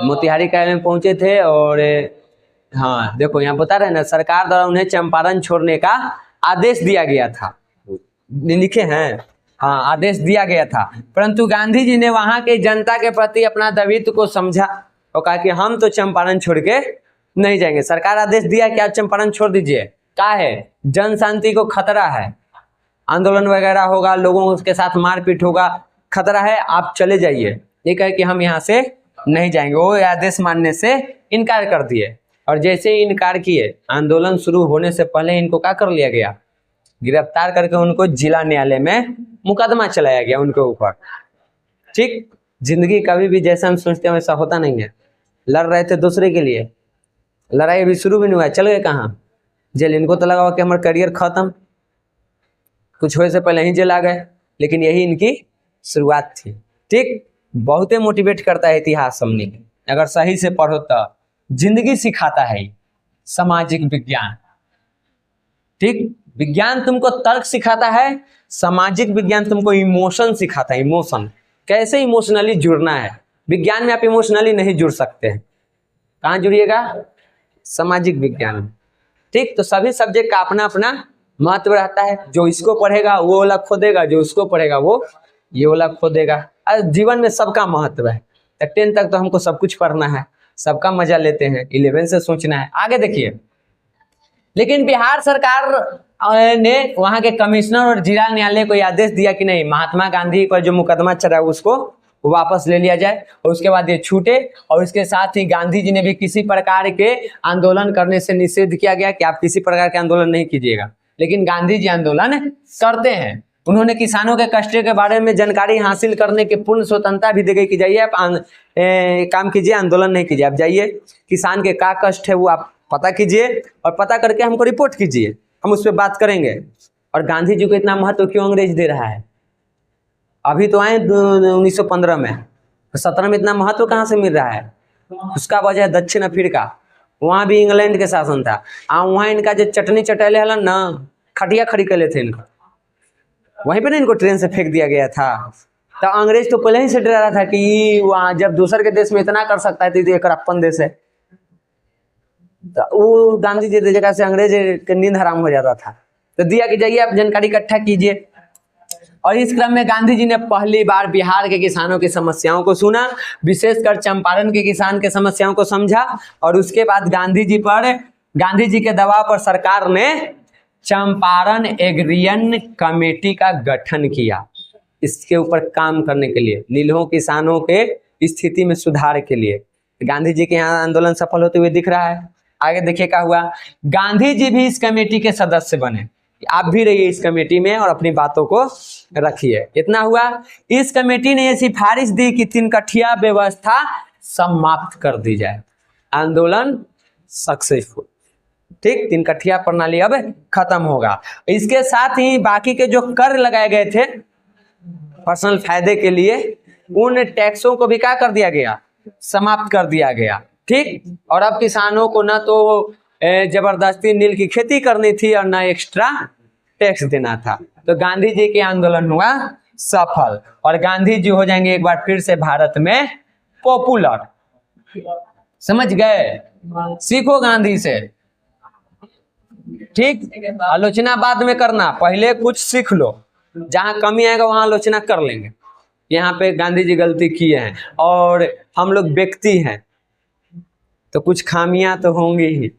Speaker 1: मोतिहारी कार्यालय में पहुंचे थे, और हाँ देखो यहाँ बता रहे ना, सरकार द्वारा उन्हें चंपारण छोड़ने का आदेश दिया गया था, लिखे हैं, हाँ आदेश दिया गया था। परंतु गांधी जी ने वहां के जनता के प्रति अपना दायित्व को समझा और कहा कि हम तो चंपारण छोड़ के नहीं जाएंगे। सरकार आदेश दिया कि आप चंपारण छोड़ दीजिए, क्या है, जन शांति को खतरा है, आंदोलन वगैरह होगा, लोगों के साथ मारपीट होगा, खतरा है, आप चले जाइए। ये कहे कि हम यहाँ से नहीं जाएंगे। वो आदेश मानने से इनकार कर दिए, और जैसे ही इनकार किए, आंदोलन शुरू होने से पहले इनको क्या कर लिया गया? गिरफ्तार करके उनको जिला न्यायालय में मुकदमा चलाया गया उनके ऊपर, ठीक। जिंदगी कभी भी जैसा हम सोचते हैं वैसा होता नहीं है। लड़ रहे थे दूसरे के लिए, लड़ाई अभी शुरू भी नहीं हुआ, चल गए कहाँ? जेल। इनको तो लगा कि हमारा करियर खत्म, कुछ होने से पहले ही जेल आ गए, लेकिन यही इनकी शुरुआत थी, ठीक। बहुते मोटिवेट करता है इतिहास, हमने अगर सही से पढ़ो तो जिंदगी सिखाता है सामाजिक विज्ञान, ठीक। विज्ञान तुमको तर्क सिखाता है, सामाजिक विज्ञान तुमको इमोशन सिखाता है, इमोशन, कैसे इमोशनली जुड़ना है। विज्ञान में आप इमोशनली नहीं जुड़ सकते हैं, कहाँ जुड़िएगा? सामाजिक विज्ञान, ठीक। तो सभी सब्जेक्ट का अपना अपना महत्व रहता है। जो इसको पढ़ेगा वो वाला खोदेगा, जो उसको पढ़ेगा वो ये वाला खोदेगा। जीवन में सबका महत्व है। 10 तक तो हमको सब कुछ पढ़ना है, सबका मजा लेते हैं, 11 से सोचना है। आगे देखिए, लेकिन बिहार सरकार ने वहां के कमिश्नर और जिला न्यायालय को आदेश दिया कि नहीं, महात्मा गांधी पर जो मुकदमा चला है उसको वापस ले लिया जाए, और उसके बाद ये छूटे। और इसके साथ ही गांधी जी ने भी किसी प्रकार के आंदोलन करने से निषेध किया गया कि आप किसी प्रकार के आंदोलन नहीं कीजिएगा। लेकिन गांधी जी आंदोलन करते हैं, उन्होंने किसानों के कष्ट के बारे में जानकारी हासिल करने की पूर्ण स्वतंत्रता भी दी गई कि जाइए आप काम कीजिए, आंदोलन नहीं कीजिए, आप जाइए किसान के क्या कष्ट है वो आप पता कीजिए और पता करके हमको रिपोर्ट कीजिए, हम उस पर बात करेंगे। और गांधी जी को इतना महत्व क्यों अंग्रेज दे रहा है? अभी तो आए 1915 में, तो 17 में इतना महत्व कहाँ से मिल रहा है? उसका वजह है दक्षिण अफ्रीका, वहाँ भी इंग्लैंड के शासन था। वहाँ इनका जो चटनी चटेले हलन ना, खटिया खड़ी कर लेते इनको, वहीं पे ना इनको ट्रेन से फेंक दिया गया था। तो अंग्रेज तो पहले ही से डरा रहा था कि वहाँ जब दूसर के देश में इतना कर सकता है तो एक अपन देश है। तो वो गांधी जी की जगह से अंग्रेज के नींद हराम हो जाता था। तो दिया कि जाइए आप जानकारी इकट्ठा कीजिए। और इस क्रम में गांधी जी ने पहली बार बिहार के किसानों की समस्याओं को सुना, विशेषकर चंपारण के किसान के समस्याओं को समझा। और उसके बाद गांधी जी के दबाव पर सरकार ने चंपारण एग्रियन कमेटी का गठन किया, इसके ऊपर काम करने के लिए, नीलों किसानों के स्थिति में सुधार के लिए। गांधी जी के यहाँ आंदोलन सफल होते हुए दिख रहा है। आगे देखिए क्या हुआ। गांधी जी भी इस कमेटी के सदस्य बने। आप भी रहिए इस कमेटी में और अपनी बातों को रखिए। इतना हुआ, इस कमेटी ने ये सिफारिश दी कि 3 कठिया व्यवस्था समाप्त कर दी जाए। आंदोलन सक्सेसफुल, ठीक, 3 कठिया प्रणाली अब खत्म होगा। इसके साथ ही बाकी के जो कर लगाए गए थे पर्सनल फायदे के लिए, उन टैक्सों को भी क्या कर दिया गया? समाप्त कर दिया गया, ठीक। और अब किसानों को ना तो जबरदस्ती नील की खेती करनी थी और ना एक्स्ट्रा टैक्स देना था। तो गांधी जी के आंदोलन हुआ सफल और गांधी जी हो जाएंगे एक बार फिर से भारत में पॉपुलर। समझ गए? सीखो गांधी से, ठीक। आलोचना बाद में करना, पहले कुछ सीख लो। जहां कमी आएगा वहां आलोचना कर लेंगे। यहाँ पे गांधी जी गलती किए हैं और हम लोग व्यक्ति हैं तो कुछ खामियां तो होंगी ही,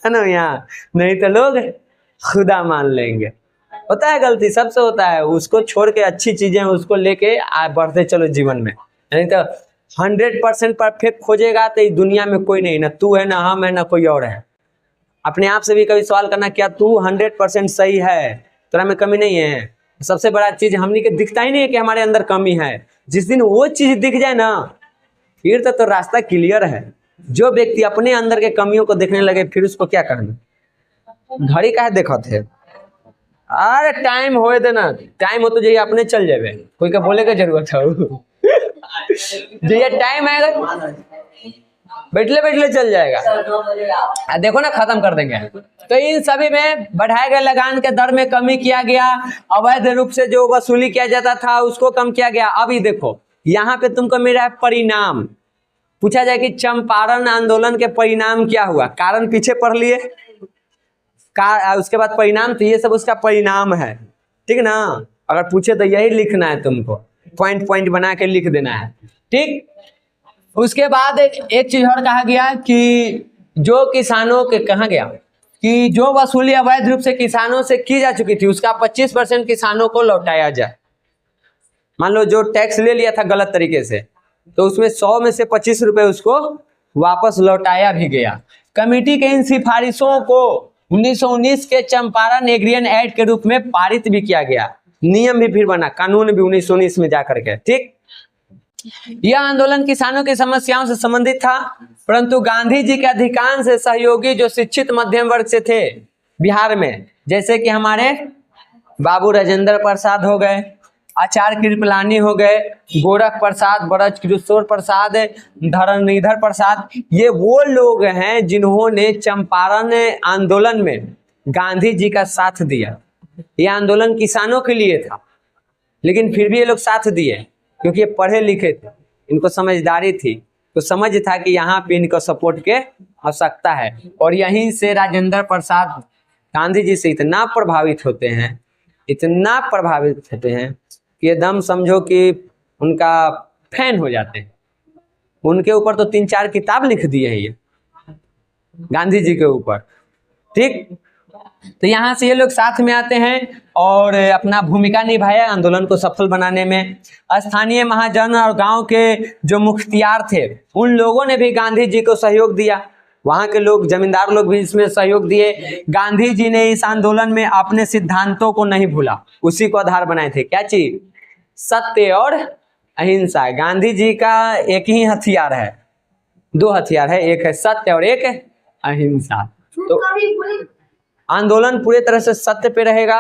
Speaker 1: है ना, यहाँ नहीं तो लोग खुदा मान लेंगे। होता है गलती, सबसे होता है, उसको छोड़ के अच्छी चीजें उसको लेके बढ़ते चलो जीवन में। नहीं तो 100% परफेक्ट खोजेगा तो इस दुनिया में कोई नहीं, ना तू है, ना हम है, ना कोई और है। अपने आप से भी कभी सवाल करना, क्या तू 100% सही है? तेरा में कमी नहीं है? सबसे बड़ा चीज हमनी के दिखता ही नहीं है कि हमारे अंदर कमी है। जिस दिन वो चीज दिख जाए ना, फिर तो रास्ता क्लियर है। जो व्यक्ति अपने अंदर के कमियों को देखने लगे, फिर उसको क्या करना? घड़ी काहे देखत है? अरे टाइम होए देना, टाइम हो तो जाइए अपने चल जाए, कोई का बोले का जरूरत है? जाइए टाइम आएगा बैठले चल जाएगा। देखो ना, खत्म कर देंगे। तो इन सभी में बढ़ाए गए लगान के दर में कमी किया गया, अवैध रूप से जो वसूली किया जाता था उसको कम किया गया। अभी देखो यहाँ पे तुमको मिल रहा है परिणाम। पूछा जाए कि चंपारण आंदोलन के परिणाम क्या हुआ? कारण पीछे पढ़ लिए, उसके बाद परिणाम, तो ये सब उसका परिणाम है, ठीक ना। अगर पूछे तो यही लिखना है तुमको, पॉइंट पॉइंट बना के लिख देना है, ठीक। उसके बाद एक चीज और कहा गया कि जो किसानों के, कहा गया कि जो वसूली अवैध रूप से किसानों से की जा चुकी थी उसका 25% किसानों को लौटाया जाए। मान लो जो टैक्स ले लिया था गलत तरीके से, तो उसमें 100 में से 25 रुपए उसको वापस लौटाया भी गया। कमेटी के इन सिफारिशों को 1919 के चंपारण एग्रियन एक्ट के रूप में पारित भी किया गया। नियम भी फिर बना, कानून भी 1919 में जाकर के, ठीक। यह आंदोलन किसानों की समस्याओं से संबंधित था, परंतु गांधी जी के अधिकांश सहयोगी जो शिक्षित मध्यम वर्ग से थे बिहार में, जैसे कि हमारे बाबू राजेंद्र प्रसाद हो गए, आचार्य कृपलानी हो गए, गोरख प्रसाद, ब्रज किशोर प्रसाद, धरणीधर प्रसाद, ये वो लोग हैं जिन्होंने चंपारण आंदोलन में गांधी जी का साथ दिया। यह आंदोलन किसानों के लिए था, लेकिन फिर भी ये लोग साथ दिए क्योंकि ये पढ़े लिखे थे, इनको समझदारी थी, तो समझ था कि यहाँ पे इनको सपोर्ट के आवश्यकता है। और यहीं से राजेंद्र प्रसाद गांधी जी से इतना प्रभावित होते हैं कि एकदम समझो कि उनका फैन हो जाते हैं। उनके ऊपर तो 3-4 किताब लिख दिए हैं ये गांधी जी के ऊपर, ठीक। तो यहाँ से ये लोग साथ में आते हैं और अपना भूमिका निभाया आंदोलन को सफल बनाने में। स्थानीय महाजन और गांव के जो मुख्तियार थे उन लोगों ने भी गांधी जी को सहयोग दिया। वहाँ के लोग, जमींदार लोग भी इसमें सहयोग दिए। गांधी जी ने इस आंदोलन में अपने सिद्धांतों को नहीं भूला, उसी को आधार बनाए थे। क्या चीज? सत्य और अहिंसा। गांधी जी का एक ही हथियार है, दो हथियार है, एक है सत्य और एक है अहिंसा। तो आंदोलन पूरे तरह से सत्य पे रहेगा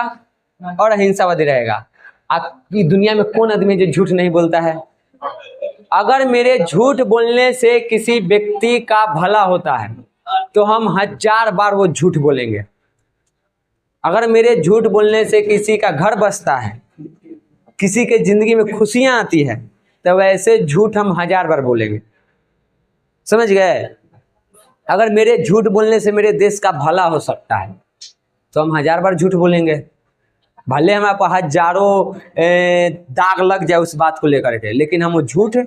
Speaker 1: और अहिंसावादी रहेगा। आपकी दुनिया में कौन आदमी जो झूठ नहीं बोलता है? अगर मेरे झूठ बोलने से किसी व्यक्ति का भला होता है तो हम 1000 बार वो झूठ बोलेंगे। अगर मेरे झूठ बोलने से किसी का घर बसता है, किसी के जिंदगी में खुशियां आती है, तो वैसे झूठ हम 1000 बार बोलेंगे। समझ गए? अगर मेरे झूठ बोलने से मेरे देश का भला हो सकता है तो हम 1000 बार झूठ बोलेंगे, भले हम आपको हजारों दाग लग जाए उस बात को लेकर के, लेकिन हम वो झूठ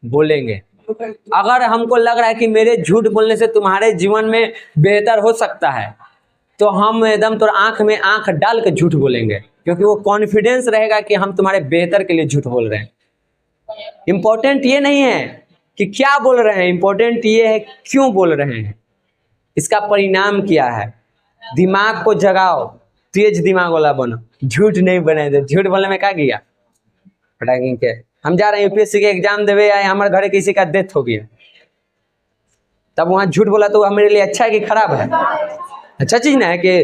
Speaker 1: बोलेंगे। अगर हमको लग रहा है कि मेरे झूठ बोलने से तुम्हारे जीवन में बेहतर हो सकता है तो हम एकदम तो आंख में आंख डाल के झूठ बोलेंगे, क्योंकि वो कॉन्फिडेंस रहेगा कि हम तुम्हारे बेहतर के लिए झूठ बोल रहे हैं। इंपॉर्टेंट ये नहीं है कि क्या बोल रहे हैं, इंपॉर्टेंट ये है क्यों बोल रहे हैं, इसका परिणाम क्या है। दिमाग को जगाओ, तेज दिमाग वाला बनो, झूठ नहीं बने दे। झूठ बोलने में क्या किया पटाखें के हम जा रहे हैं यूपीएससी के एग्जाम देवे आए, हमारे घर किसी का डेथ हो गया, तब वहाँ झूठ बोला तो मेरे लिए अच्छा है कि खराब है? अच्छा चीज ना है कि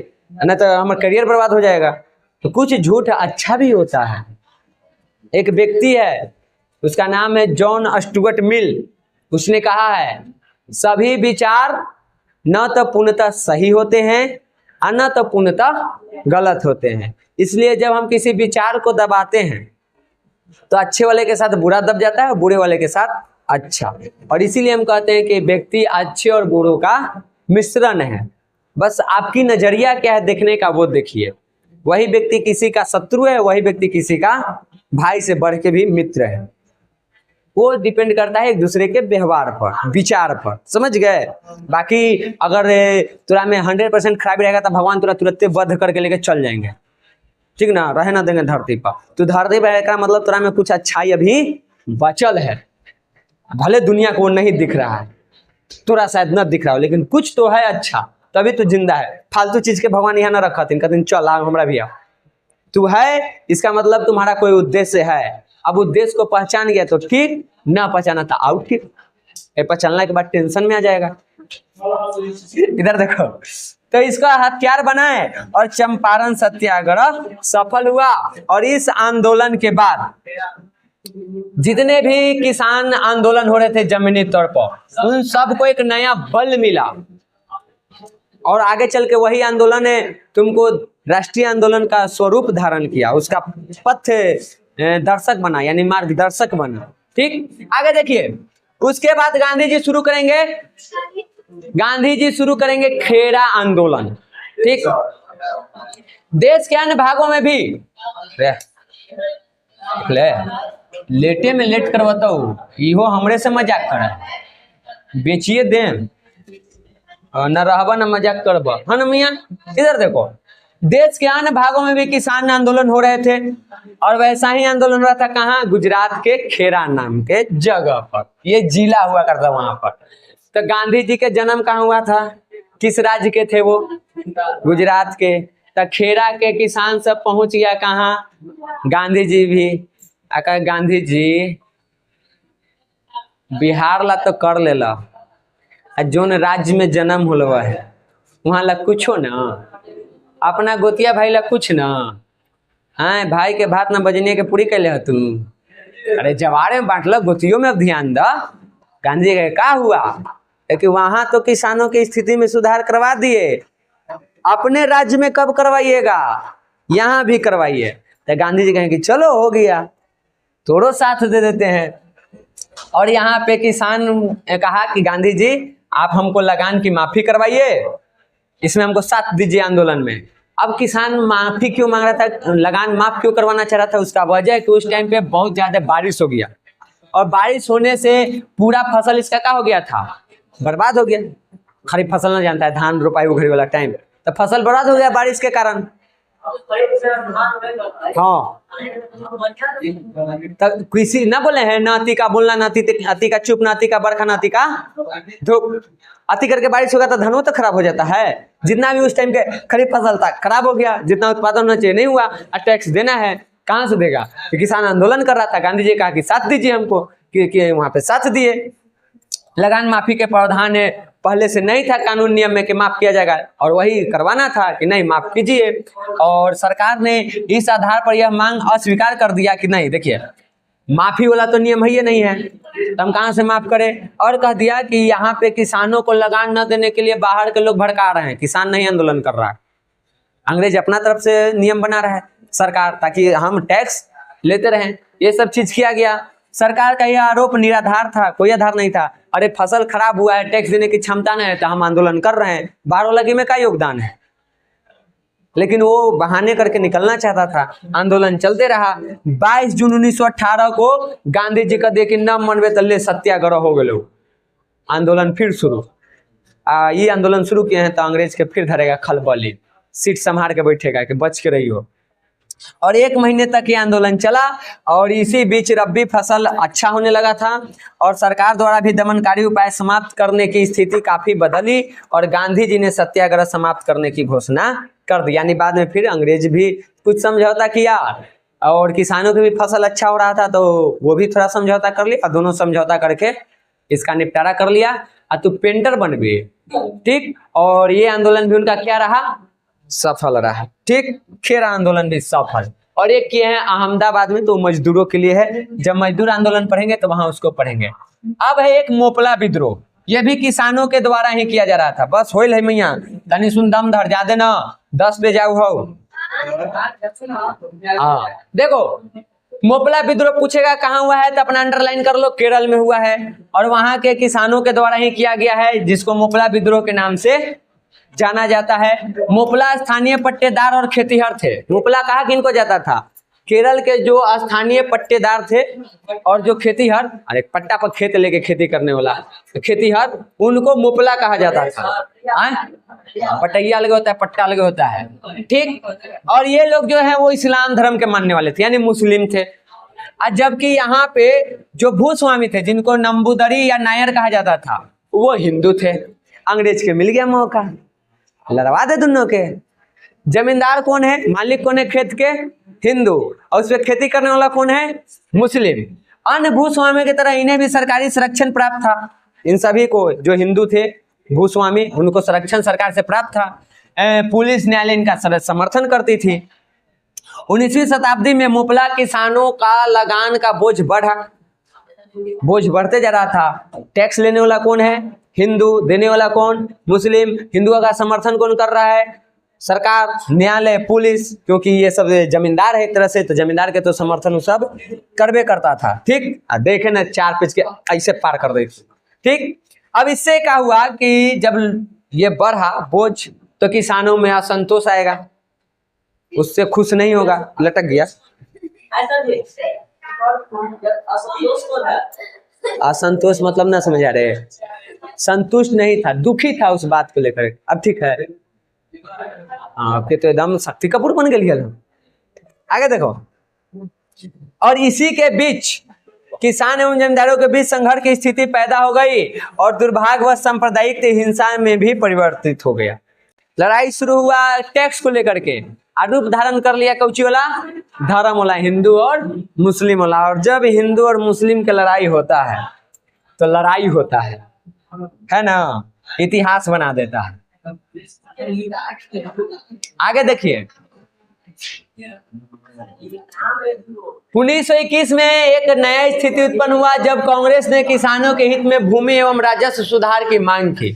Speaker 1: ना तो हमारा करियर बर्बाद हो जाएगा। तो कुछ झूठ अच्छा भी होता है। एक व्यक्ति है, उसका नाम है जॉन स्टुअर्ट मिल। उसने कहा है सभी विचार न तो पूर्णतः सही होते हैं और न तो पूर्णतः गलत होते हैं। इसलिए जब हम किसी विचार को दबाते हैं तो अच्छे वाले के साथ बुरा दब जाता है और बुरे वाले के साथ अच्छा। और इसीलिए हम कहते हैं कि व्यक्ति अच्छे और बुरों का मिश्रण है। बस आपकी नजरिया क्या है देखने का, वो देखिए। वही व्यक्ति किसी का शत्रु है, वही व्यक्ति किसी का भाई से बढ़ के भी मित्र है। वो डिपेंड करता है एक दूसरे के व्यवहार पर, विचार पर। समझ गए? बाकी अगर तुरा में 100% खराबी रहेगा तो भगवान तुरा तुरंत वध करके लेके चल जाएंगे, ठीक ना, रहे ना देंगे धरती पर। तो धरती पर का मतलब तुरा में कुछ अच्छाई अभी बचल है, भले दुनिया को नहीं दिख रहा है, तुरा शायद न दिख रहा हो, लेकिन कुछ तो है अच्छा, तभी तो जिंदा है। फालतू चीज के भगवान यहाँ न रखा तीन कहते चल आ हमारा भी आओ, तू है इसका मतलब तुम्हारा कोई उद्देश्य है। अब उद्देश्य को पहचान गया तो ठीक, ना पहचाना था आउट ठीक। पहचानने के बाद टेंशन में आ जाएगा। इधर देखो, तो इसका हथियार बनाए और चंपारण सत्याग्रह सफल हुआ। और इस आंदोलन के बाद जितने भी किसान आंदोलन हो रहे थे जमीनी तौर पर, उन सबको एक नया बल मिला। और आगे चल के वही आंदोलन है तुमको राष्ट्रीय आंदोलन का स्वरूप धारण किया, उसका पथ दर्शक बना, यानी मार्गदर्शक बना। ठीक, आगे देखिए। उसके बाद गांधी जी शुरू करेंगे, खेड़ा आंदोलन। ठीक, देश के अन्य भागों में भी लेटे में लेट कर बताओ, इहो हमरे से मजाक कर बेचिए दें न रहबा न मजाक करबा, है ना मियाँ। इधर देखो, देश के अन्य भागों में भी किसान आंदोलन हो रहे थे और वैसा ही आंदोलन हो रहा था कहाँ? गुजरात के खेड़ा नाम के जगह पर। ये जिला हुआ करता वहां पर। तो गांधी जी के जन्म कहाँ हुआ था? किस राज्य के थे वो? गुजरात के। तो खेड़ा के किसान सब पहुंच गया कहाँ? गांधी जी भी आकर गांधी जी बिहार ला तो कर लेला, जोन राज्य में जन्म होलवा है वहां ला कुछ हो ना, अपना गोतिया भाई ला कुछ ना। हाँ, भाई के भात ना बजने के पूरी कर ले तू। अरे जवारे में बांट लो, गोतियों में अब ध्यान द। गांधी जी का हुआ कि वहां तो किसानों की स्थिति में सुधार करवा दिए, अपने राज्य में कब करवाइएगा? यहाँ भी करवाइए। तो गांधी जी कहें कि चलो हो गया, थोड़ो साथ दे देते हैं। और यहाँ पे किसान ने कहा कि गांधी जी आप हमको लगान की माफी करवाइए, इसमें हमको साथ दीजिए आंदोलन में। अब किसान माफी क्यों मांग रहा था, लगान माफ क्यों करवाना चाह रहा था? उसका वजह है कि उस टाइम पे बहुत ज्यादा बारिश हो गया और बारिश होने से पूरा फसल इसका क्या हो गया था? बर्बाद हो गया। खरीफ फसल ना जानता है, धान रोपाई उघड़ी वाला टाइम, तो फसल बर्बाद हो गया बारिश के कारण। हाँ, तब किसी ना बोले हैं नाती का बोलना, नाती अति का चुप, नाती का बरखा, नाती का धूप। अति करके बारिश होगा तो धनो तो खराब हो जाता है। जितना भी उस टाइम के खरीफ फसल था खराब हो गया, जितना उत्पादन होना चाहिए नहीं हुआ, और टैक्स देना है कहाँ से देगा? तो किसान आंदोलन कर रहा था, गांधी जी कहा कि साथ दीजिए हमको, कि वहां पे साथ दिए। लगान माफी के प्रावधान है, पहले से नहीं था कानून नियम में कि माफ किया जाएगा, और वही करवाना था कि नहीं माफ कीजिए। और सरकार ने इस आधार पर यह मांग अस्वीकार कर दिया कि नहीं, देखिए माफी वाला तो नियम है ये नहीं है, तो हम कहाँ से माफ करें। और कह दिया कि यहाँ पे किसानों को लगान न देने के लिए बाहर के लोग भड़का रहे हैं, किसान नहीं आंदोलन कर रहा है, अंग्रेज अपना तरफ से नियम बना रहा है सरकार, ताकि हम टैक्स लेते रहें। ये सब चीज किया गया। सरकार का यह आरोप निराधार था, कोई आधार नहीं था। अरे फसल खराब हुआ है, टैक्स देने की क्षमता नहीं है, तो हम आंदोलन कर रहे हैं, बारोलगी में क्या योगदान है? लेकिन वो बहाने करके निकलना चाहता था। आंदोलन चलते रहा। 22 जून 1918 को गांधी जी का देखिए न मनवे तल्ले सत्याग्रह हो गए। आंदोलन फिर शुरू। ये आंदोलन शुरू किए हैं तो अंग्रेज के फिर धरेगा खलबली, सीट संभाल के बैठेगा कि बच के रही हो। और 1 महीने तक ये आंदोलन चला, और इसी बीच रबी फसल अच्छा होने लगा था, और सरकार द्वारा भी दमनकारी उपाय समाप्त करने की स्थिति काफी बदली, और गांधी जी ने सत्याग्रह समाप्त करने की घोषणा कर दी। यानी बाद में फिर अंग्रेज भी कुछ समझौता किया, और किसानों की भी फसल अच्छा हो रहा था तो वो भी थोड़ा समझौता कर लिया, दोनों समझौता करके इसका निपटारा कर लिया। और तू पेंटर बन गए, ठीक। और ये आंदोलन भी उनका क्या रहा? सफल रहा, ठीक। खेरा आंदोलन भी सफल। और एक किए हैं अहमदाबाद में, तो मजदूरों के लिए है, जब मजदूर आंदोलन पढ़ेंगे तो वहां उसको पढ़ेंगे। अब है एक मोपला विद्रोह, यह भी किसानों के द्वारा ही किया जा रहा था। बस होइल है मैया तनी सुन दम धर जा देना 10 पे जाऊ हो। हाँ देखो, मोपला विद्रोह पूछेगा कहाँ हुआ है तो अपना अंडरलाइन कर लो, केरल में हुआ है, और वहां के किसानों के द्वारा ही किया गया है, जिसको मोपला विद्रोह के नाम से जाना जाता है। मोपला स्थानीय पट्टेदार और खेतीहर थे। मोपला कहा किनको जाता था? केरल के जो स्थानीय पट्टेदार थे और जो खेतीहर, अरे पट्टा पर खेत लेके खेती करने वाला खेतीहर, उनको मोपला कहा जाता था। पटैया अलग होता है, पट्टा अलग होता है, ठीक। और ये लोग जो है वो इस्लाम धर्म के मानने वाले थे, यानी मुस्लिम थे। जबकि यहाँ पे जो भूस्वामी थे, जिनको नंबूदरी या नायर कहा जाता था, वो हिंदू थे। अंग्रेज के मिल गया मौका, लड़वा दे दोनों के। जमींदार कौन है, मालिक कौन है खेत के? हिंदू। और उसपे खेती करने वाला कौन है? मुस्लिम। अन्य भूस्वामी की तरह इन्हें भी सरकारी संरक्षण प्राप्त था। इन सभी को, जो हिंदू थे भूस्वामी, उनको संरक्षण सरकार से प्राप्त था। पुलिस न्यायालय इनका समर्थन करती थी। 19वीं शताब्दी में मोपला किसानों का लगान का बोझ बढ़ा, बोझ बढ़ते जा रहा था। टैक्स लेने वाला कौन है? हिंदू। देने वाला कौन? मुस्लिम। हिंदुओं का समर्थन कौन कर रहा है? सरकार, न्यायालय, पुलिस, क्योंकि ये सब जमींदार है एक तरह से, तो जमींदार के तो समर्थन सब करबे करता था, ठीक। देखे ना 4 पेज के ऐसे पार कर दे, ठीक। अब इससे क्या हुआ कि जब ये बढ़ा बोझ तो किसानों में असंतोष आएगा, उससे खुश नहीं होगा, लटक गया। असंतोष मतलब ना समझ आ रहे, संतुष्ट नहीं था, दुखी था उस बात को लेकर। अब ठीक है, आपके तो एकदम शक्ति कपूर बन गई है। आगे देखो। और इसी के बीच किसान एवं जमींदारों के बीच संघर्ष की स्थिति पैदा हो गई, और दुर्भाग्यवश सांप्रदायिक हिंसा में भी परिवर्तित हो गया। लड़ाई शुरू हुआ टैक्स को लेकर के, रूप धारण कर लिया कौची वाला? धर्म वाला, हिंदू और मुस्लिम वाला। और जब हिंदू और मुस्लिम की लड़ाई होता है तो लड़ाई होता है ना, इतिहास बना देता है। आगे देखिए, 1921 में एक नया स्थिति उत्पन्न हुआ, जब कांग्रेस ने किसानों के हित में भूमि एवं राजस्व सुधार की मांग की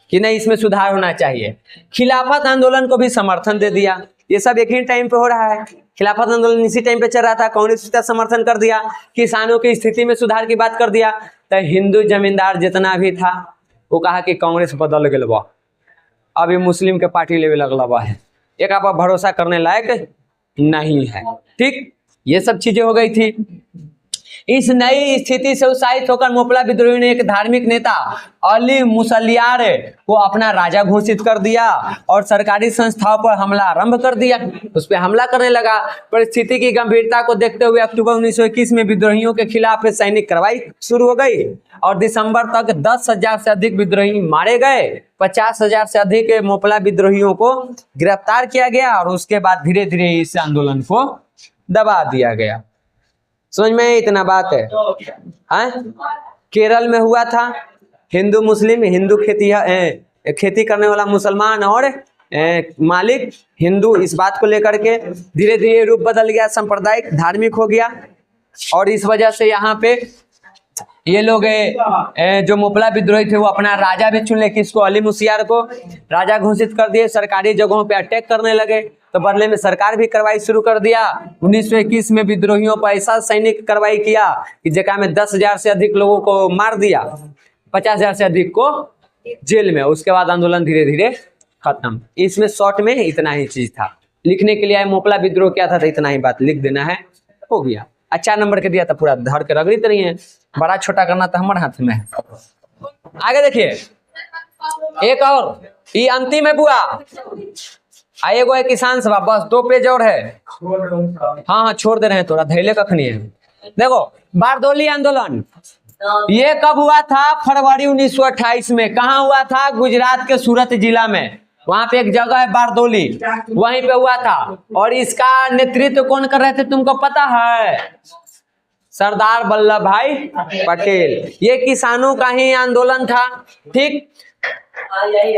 Speaker 1: कि नहीं, इसमें सुधार होना चाहिए। खिलाफत आंदोलन को भी समर्थन दे दिया। ये सब एक ही टाइम पे हो रहा है। खिलाफत आंदोलन इसी टाइम पे चल रहा था, कांग्रेस इसका समर्थन कर दिया, किसानों की स्थिति में सुधार की बात कर दिया। तो हिंदू जमींदार जितना भी था वो कहा कि कांग्रेस बदल गए बा, अभी मुस्लिम के पार्टी लेवे लगल है, एक आप भरोसा करने लायक नहीं है, ठीक। ये सब चीजें हो गई थी। इस नई स्थिति से उत्साहित होकर मोपला विद्रोही ने एक धार्मिक नेता अली मुसलियार को अपना राजा घोषित कर दिया और सरकारी संस्थाओं पर हमला आरंभ कर दिया। उस पर हमला करने लगा। परिस्थिति की गंभीरता को देखते हुए अक्टूबर 1921 में विद्रोहियों के खिलाफ सैनिक कार्रवाई शुरू हो गई और दिसंबर तक 10,000 से अधिक विद्रोही मारे गए। 50,000 से अधिक मोपला विद्रोहियों को गिरफ्तार किया गया और उसके बाद धीरे धीरे इस आंदोलन को दबा दिया गया। समझ में इतना बात है? केरल में हुआ था, हिंदू मुस्लिम, हिंदू खेती करने वाला मुसलमान और मालिक हिंदू, इस बात को लेकर के धीरे धीरे रूप बदल गया, सांप्रदायिक धार्मिक हो गया और इस वजह से यहाँ पे ये लोग जो मोपला विद्रोही थे वो अपना राजा भी चुन ले, किसको, अली मुसलियार को राजा घोषित कर दिए। सरकारी जगहों पे अटैक करने लगे तो बदले में सरकार भी कार्रवाई शुरू कर दिया। 1921 में विद्रोहियों पर ऐसा सैनिक कार्रवाई किया कि जगह में 10,000 से अधिक लोगों को मार दिया, 50,000 से अधिक को जेल में। उसके बाद आंदोलन धीरे धीरे खत्म। इसमें शॉर्ट में इतना ही चीज था, लिखने के लिए आए मोपला विद्रोह क्या था तो इतना ही बात लिख देना है, हो गया। अच्छा नंबर के दिया था, पूरा धर के रगड़ी रही है, बड़ा छोटा करना तो हमारे हाथ में है। आगे देखिए एक और, ये अंतिम है बुआ, आएगो है किसान सभा, बस 2 पेज और है। हाँ छोड़ दे रहे हैं, थोड़ा धैर्य कखनी है। देखो बारदोली आंदोलन ये कब हुआ था? फरवरी 1928 में। कहाँ हुआ था? गुजरात के सूरत जिला में। वहां पे एक जगह है बारदोली, वहीं पे हुआ था। और इसका नेतृत्व कौन कर रहे थे तुमको पता है? सरदार वल्लभ भाई पटेल। ये किसानों का ही आंदोलन था, ठीक।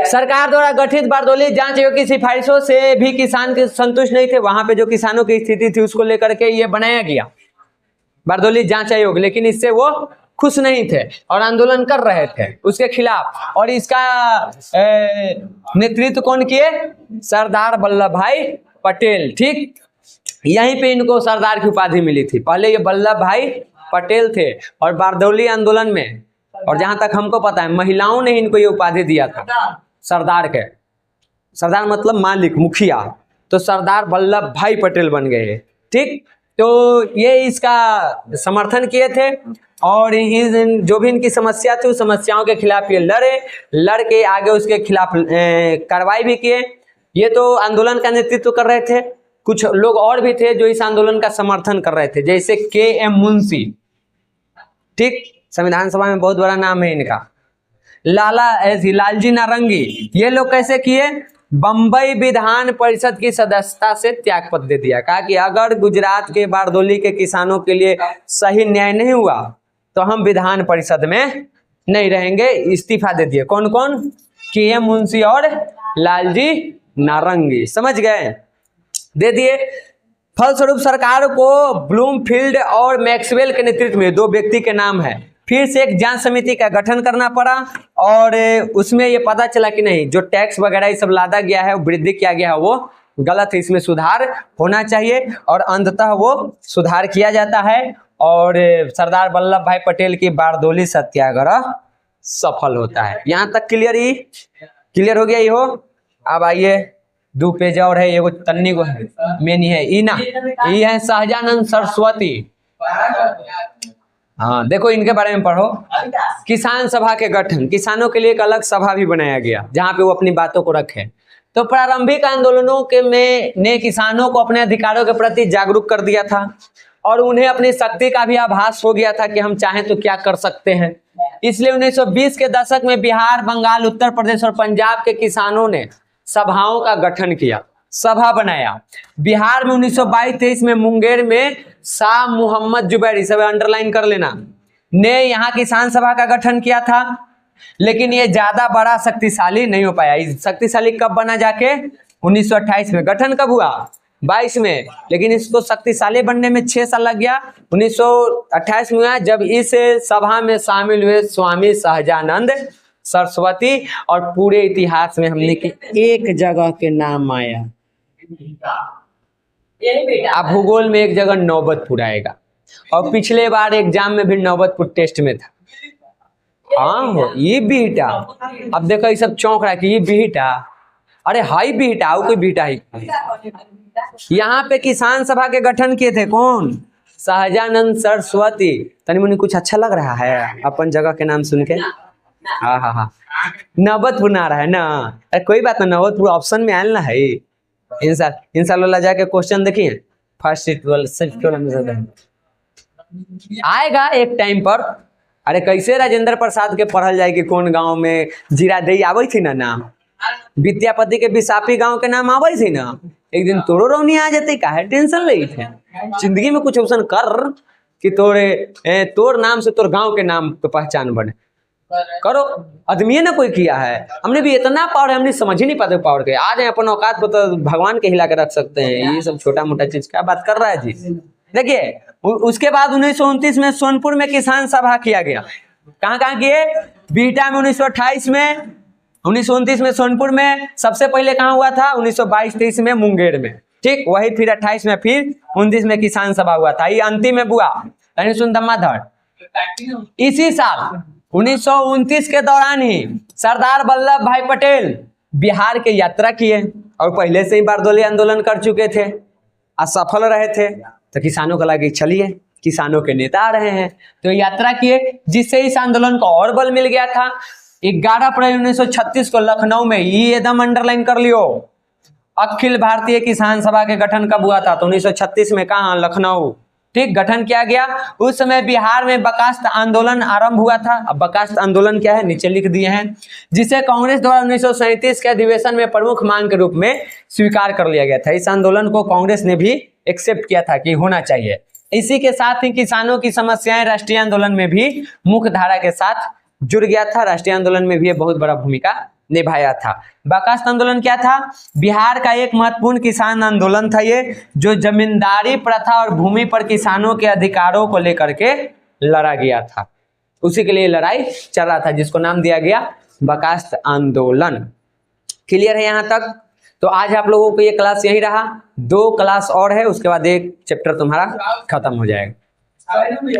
Speaker 1: सरकार द्वारा गठित बारदोली जांच आयोग की सिफारिशों से भी किसान के संतुष्ट नहीं थे। वहां पे जो किसानों की स्थिति थी उसको लेकर के ये बनाया गया बारदोली जांच आयोग, लेकिन इससे वो खुश नहीं थे और आंदोलन कर रहे थे उसके खिलाफ। और इसका नेतृत्व कौन किए? सरदार वल्लभ भाई पटेल, ठीक। यहीं पे इनको सरदार की उपाधि मिली थी। पहले ये वल्लभ भाई पटेल थे और बारदोली आंदोलन में, और जहां तक हमको पता है महिलाओं ने इनको ये उपाधि दिया था सरदार के। सरदार मतलब मालिक, मुखिया, तो सरदार वल्लभ भाई पटेल बन गए, ठीक। तो ये इसका समर्थन किए थे और जो भी इनकी समस्या थी उस समस्याओं के खिलाफ ये लड़ के आगे उसके खिलाफ कार्रवाई भी किए। ये तो आंदोलन का नेतृत्व कर रहे थे। कुछ लोग और भी थे जो इस आंदोलन का समर्थन कर रहे थे, जैसे के.एम. मुंशी, ठीक, संविधान सभा में बहुत बड़ा नाम है इनका। लालजी नारंगी, ये लोग कैसे किए? बंबई विधान परिषद की सदस्यता से त्याग पत्र दे दिया। कहा कि अगर गुजरात के बारदोली के किसानों के लिए सही न्याय नहीं हुआ तो हम विधान परिषद में नहीं रहेंगे, इस्तीफा दे दिए। कौन कौन? के.एम. मुंशी और लालजी नारंगी, समझ गए, दे दिए। फलस्वरूप सरकार को ब्लूमफील्ड और मैक्सवेल के नेतृत्व में, 2 व्यक्ति के नाम है, फिर से एक जांच समिति का गठन करना पड़ा और उसमें ये पता चला कि नहीं, जो टैक्स वगैरह ये सब लादा गया है, वृद्धि किया गया है, वो गलत है, इसमें सुधार होना चाहिए। और अंततः वो सुधार किया जाता है और सरदार वल्लभ भाई पटेल की बारदोली सत्याग्रह सफल होता है। यहाँ तक क्लियर हो गया ये हो। अब आइए 2 पेज और है, ये तन्नी को मेन है ईना, ये है सहजानंद सरस्वती। हाँ देखो इनके बारे में पढ़ो। किसान सभा के गठन, किसानों के लिए एक अलग सभा भी बनाया गया जहाँ पे वो अपनी बातों को रखें। तो प्रारंभिक आंदोलनों के में ने किसानों को अपने अधिकारों के प्रति जागरूक कर दिया था और उन्हें अपनी शक्ति का भी आभास हो गया था कि हम चाहें तो क्या कर सकते हैं। इसलिए 1920 के दशक में बिहार, बंगाल, उत्तर प्रदेश और पंजाब के किसानों ने सभाओं का गठन किया, सभा बनाया। बिहार में 1922-23 में मुंगेर में शाह मोहम्मद जुबैर, सब अंडरलाइन कर लेना, ने यहाँ किसान सभा का गठन किया था, लेकिन ये ज्यादा बड़ा शक्तिशाली नहीं हो पाया। शक्तिशाली कब बना जाके? 1928 में। गठन कब हुआ? 22 में, लेकिन इसको शक्तिशाली बनने में 6 साल लग गया। 1928 में हुआ जब इस सभा में शामिल हुए स्वामी सहजानंद सरस्वती और पूरे इतिहास में हमने की एक जगह के नाम आया। अब भूगोल में एक जगह नौबतपुर आएगा और पिछले बार एग्जाम में भी नौबतपुर टेस्ट में था। हाँ ये बीटा, अब देखो ये सब चौंक रहा है कि ये बीटा, अरे हाई बीटा, कोई बीटा ही। यहाँ पे किसान सभा के गठन किए थे कौन? सहजानंद सरस्वती। तनी मुनी कुछ अच्छा लग रहा है अपन जगह के नाम सुन के? हाँ हाँ हाँ, नवतपुर ना रहा है ना, अरे कोई बात ना, नवतपुर ऑप्शन में आयल ना है। इंशाल्लाह जाके क्वेश्चन देखिए, फर्स्ट आएगा एक टाइम पर। अरे कैसे राजेंद्र प्रसाद के पढ़ल जाए कि कौन गांव में जीरादेई आवे थी ना नाम, विद्यापति के बिसापी गांव के नाम आवे थी ना, एक दिन तोरो रौनी आ जाते, काहे टेंशन ले थे? जिंदगी में कुछ ऑप्शन कर कि तोर नाम से तोर गांव के नाम पे पहचान बने, करो। आदमी ना कोई किया है, हमने भी इतना पावर है, हमने समझ ही नहीं पाते पावर के। आज अपन औकात पर तो भगवान के हिला के रख सकते हैं, ये सब छोटा मोटा चीज क्या बात कर रहा है जी। देखिए उसके बाद 1929 में सोनपुर में किसान सभा किया गया। कहाँ कहाँ किए? बिहटा में 1928 में, 1929 में सोनपुर में, सबसे पहले कहाँ हुआ था? 1922-23 में मुंगेर में, ठीक। वही फिर 28 में, फिर 29 में किसान सभा हुआ था, ये अंतिम में बुआ धमाधड़। इसी साल 1929 के दौरान ही सरदार वल्लभ भाई पटेल बिहार के यात्रा किए, और पहले से ही बारडोली आंदोलन कर चुके थे, असफल रहे थे। तो किसानों को लगे चलिए किसानों के नेता आ रहे हैं, तो यात्रा किए, जिससे इस आंदोलन को और बल मिल गया था। 11 अप्रैल 1936 को लखनऊ में, ये एकदम अंडरलाइन कर लियो, अखिल भारतीय किसान सभा के गठन कब हुआ था? तो 1936 में, कहाँ? लखनऊ, ठीक। गठन किया गया। उस समय बिहार में बर्खास्त आंदोलन आरंभ हुआ था। अब बर्खास्त आंदोलन क्या है नीचे लिख दिए हैं, जिसे कांग्रेस द्वारा 1937 के अधिवेशन में प्रमुख मांग के रूप में स्वीकार कर लिया गया था। इस आंदोलन को कांग्रेस ने भी एक्सेप्ट किया था कि होना चाहिए। इसी के साथ ही किसानों की समस्याएं राष्ट्रीय आंदोलन में भी मुख्य धारा के साथ जुड़ गया था। राष्ट्रीय आंदोलन में भी बहुत बड़ा भूमिका निभाया था। बर्खास्त आंदोलन क्या था? बिहार का एक महत्वपूर्ण किसान आंदोलन था ये, जो जमींदारी प्रथा और भूमि पर किसानों के अधिकारों को लेकर के लड़ा गया था। उसी के लिए लड़ाई चल रहा था, जिसको नाम दिया गया बर्खास्त आंदोलन। क्लियर है यहाँ तक? तो आज आप लोगों को ये क्लास यही रहा, 2 क्लास और है, उसके बाद एक चैप्टर तुम्हारा खत्म हो जाएगा।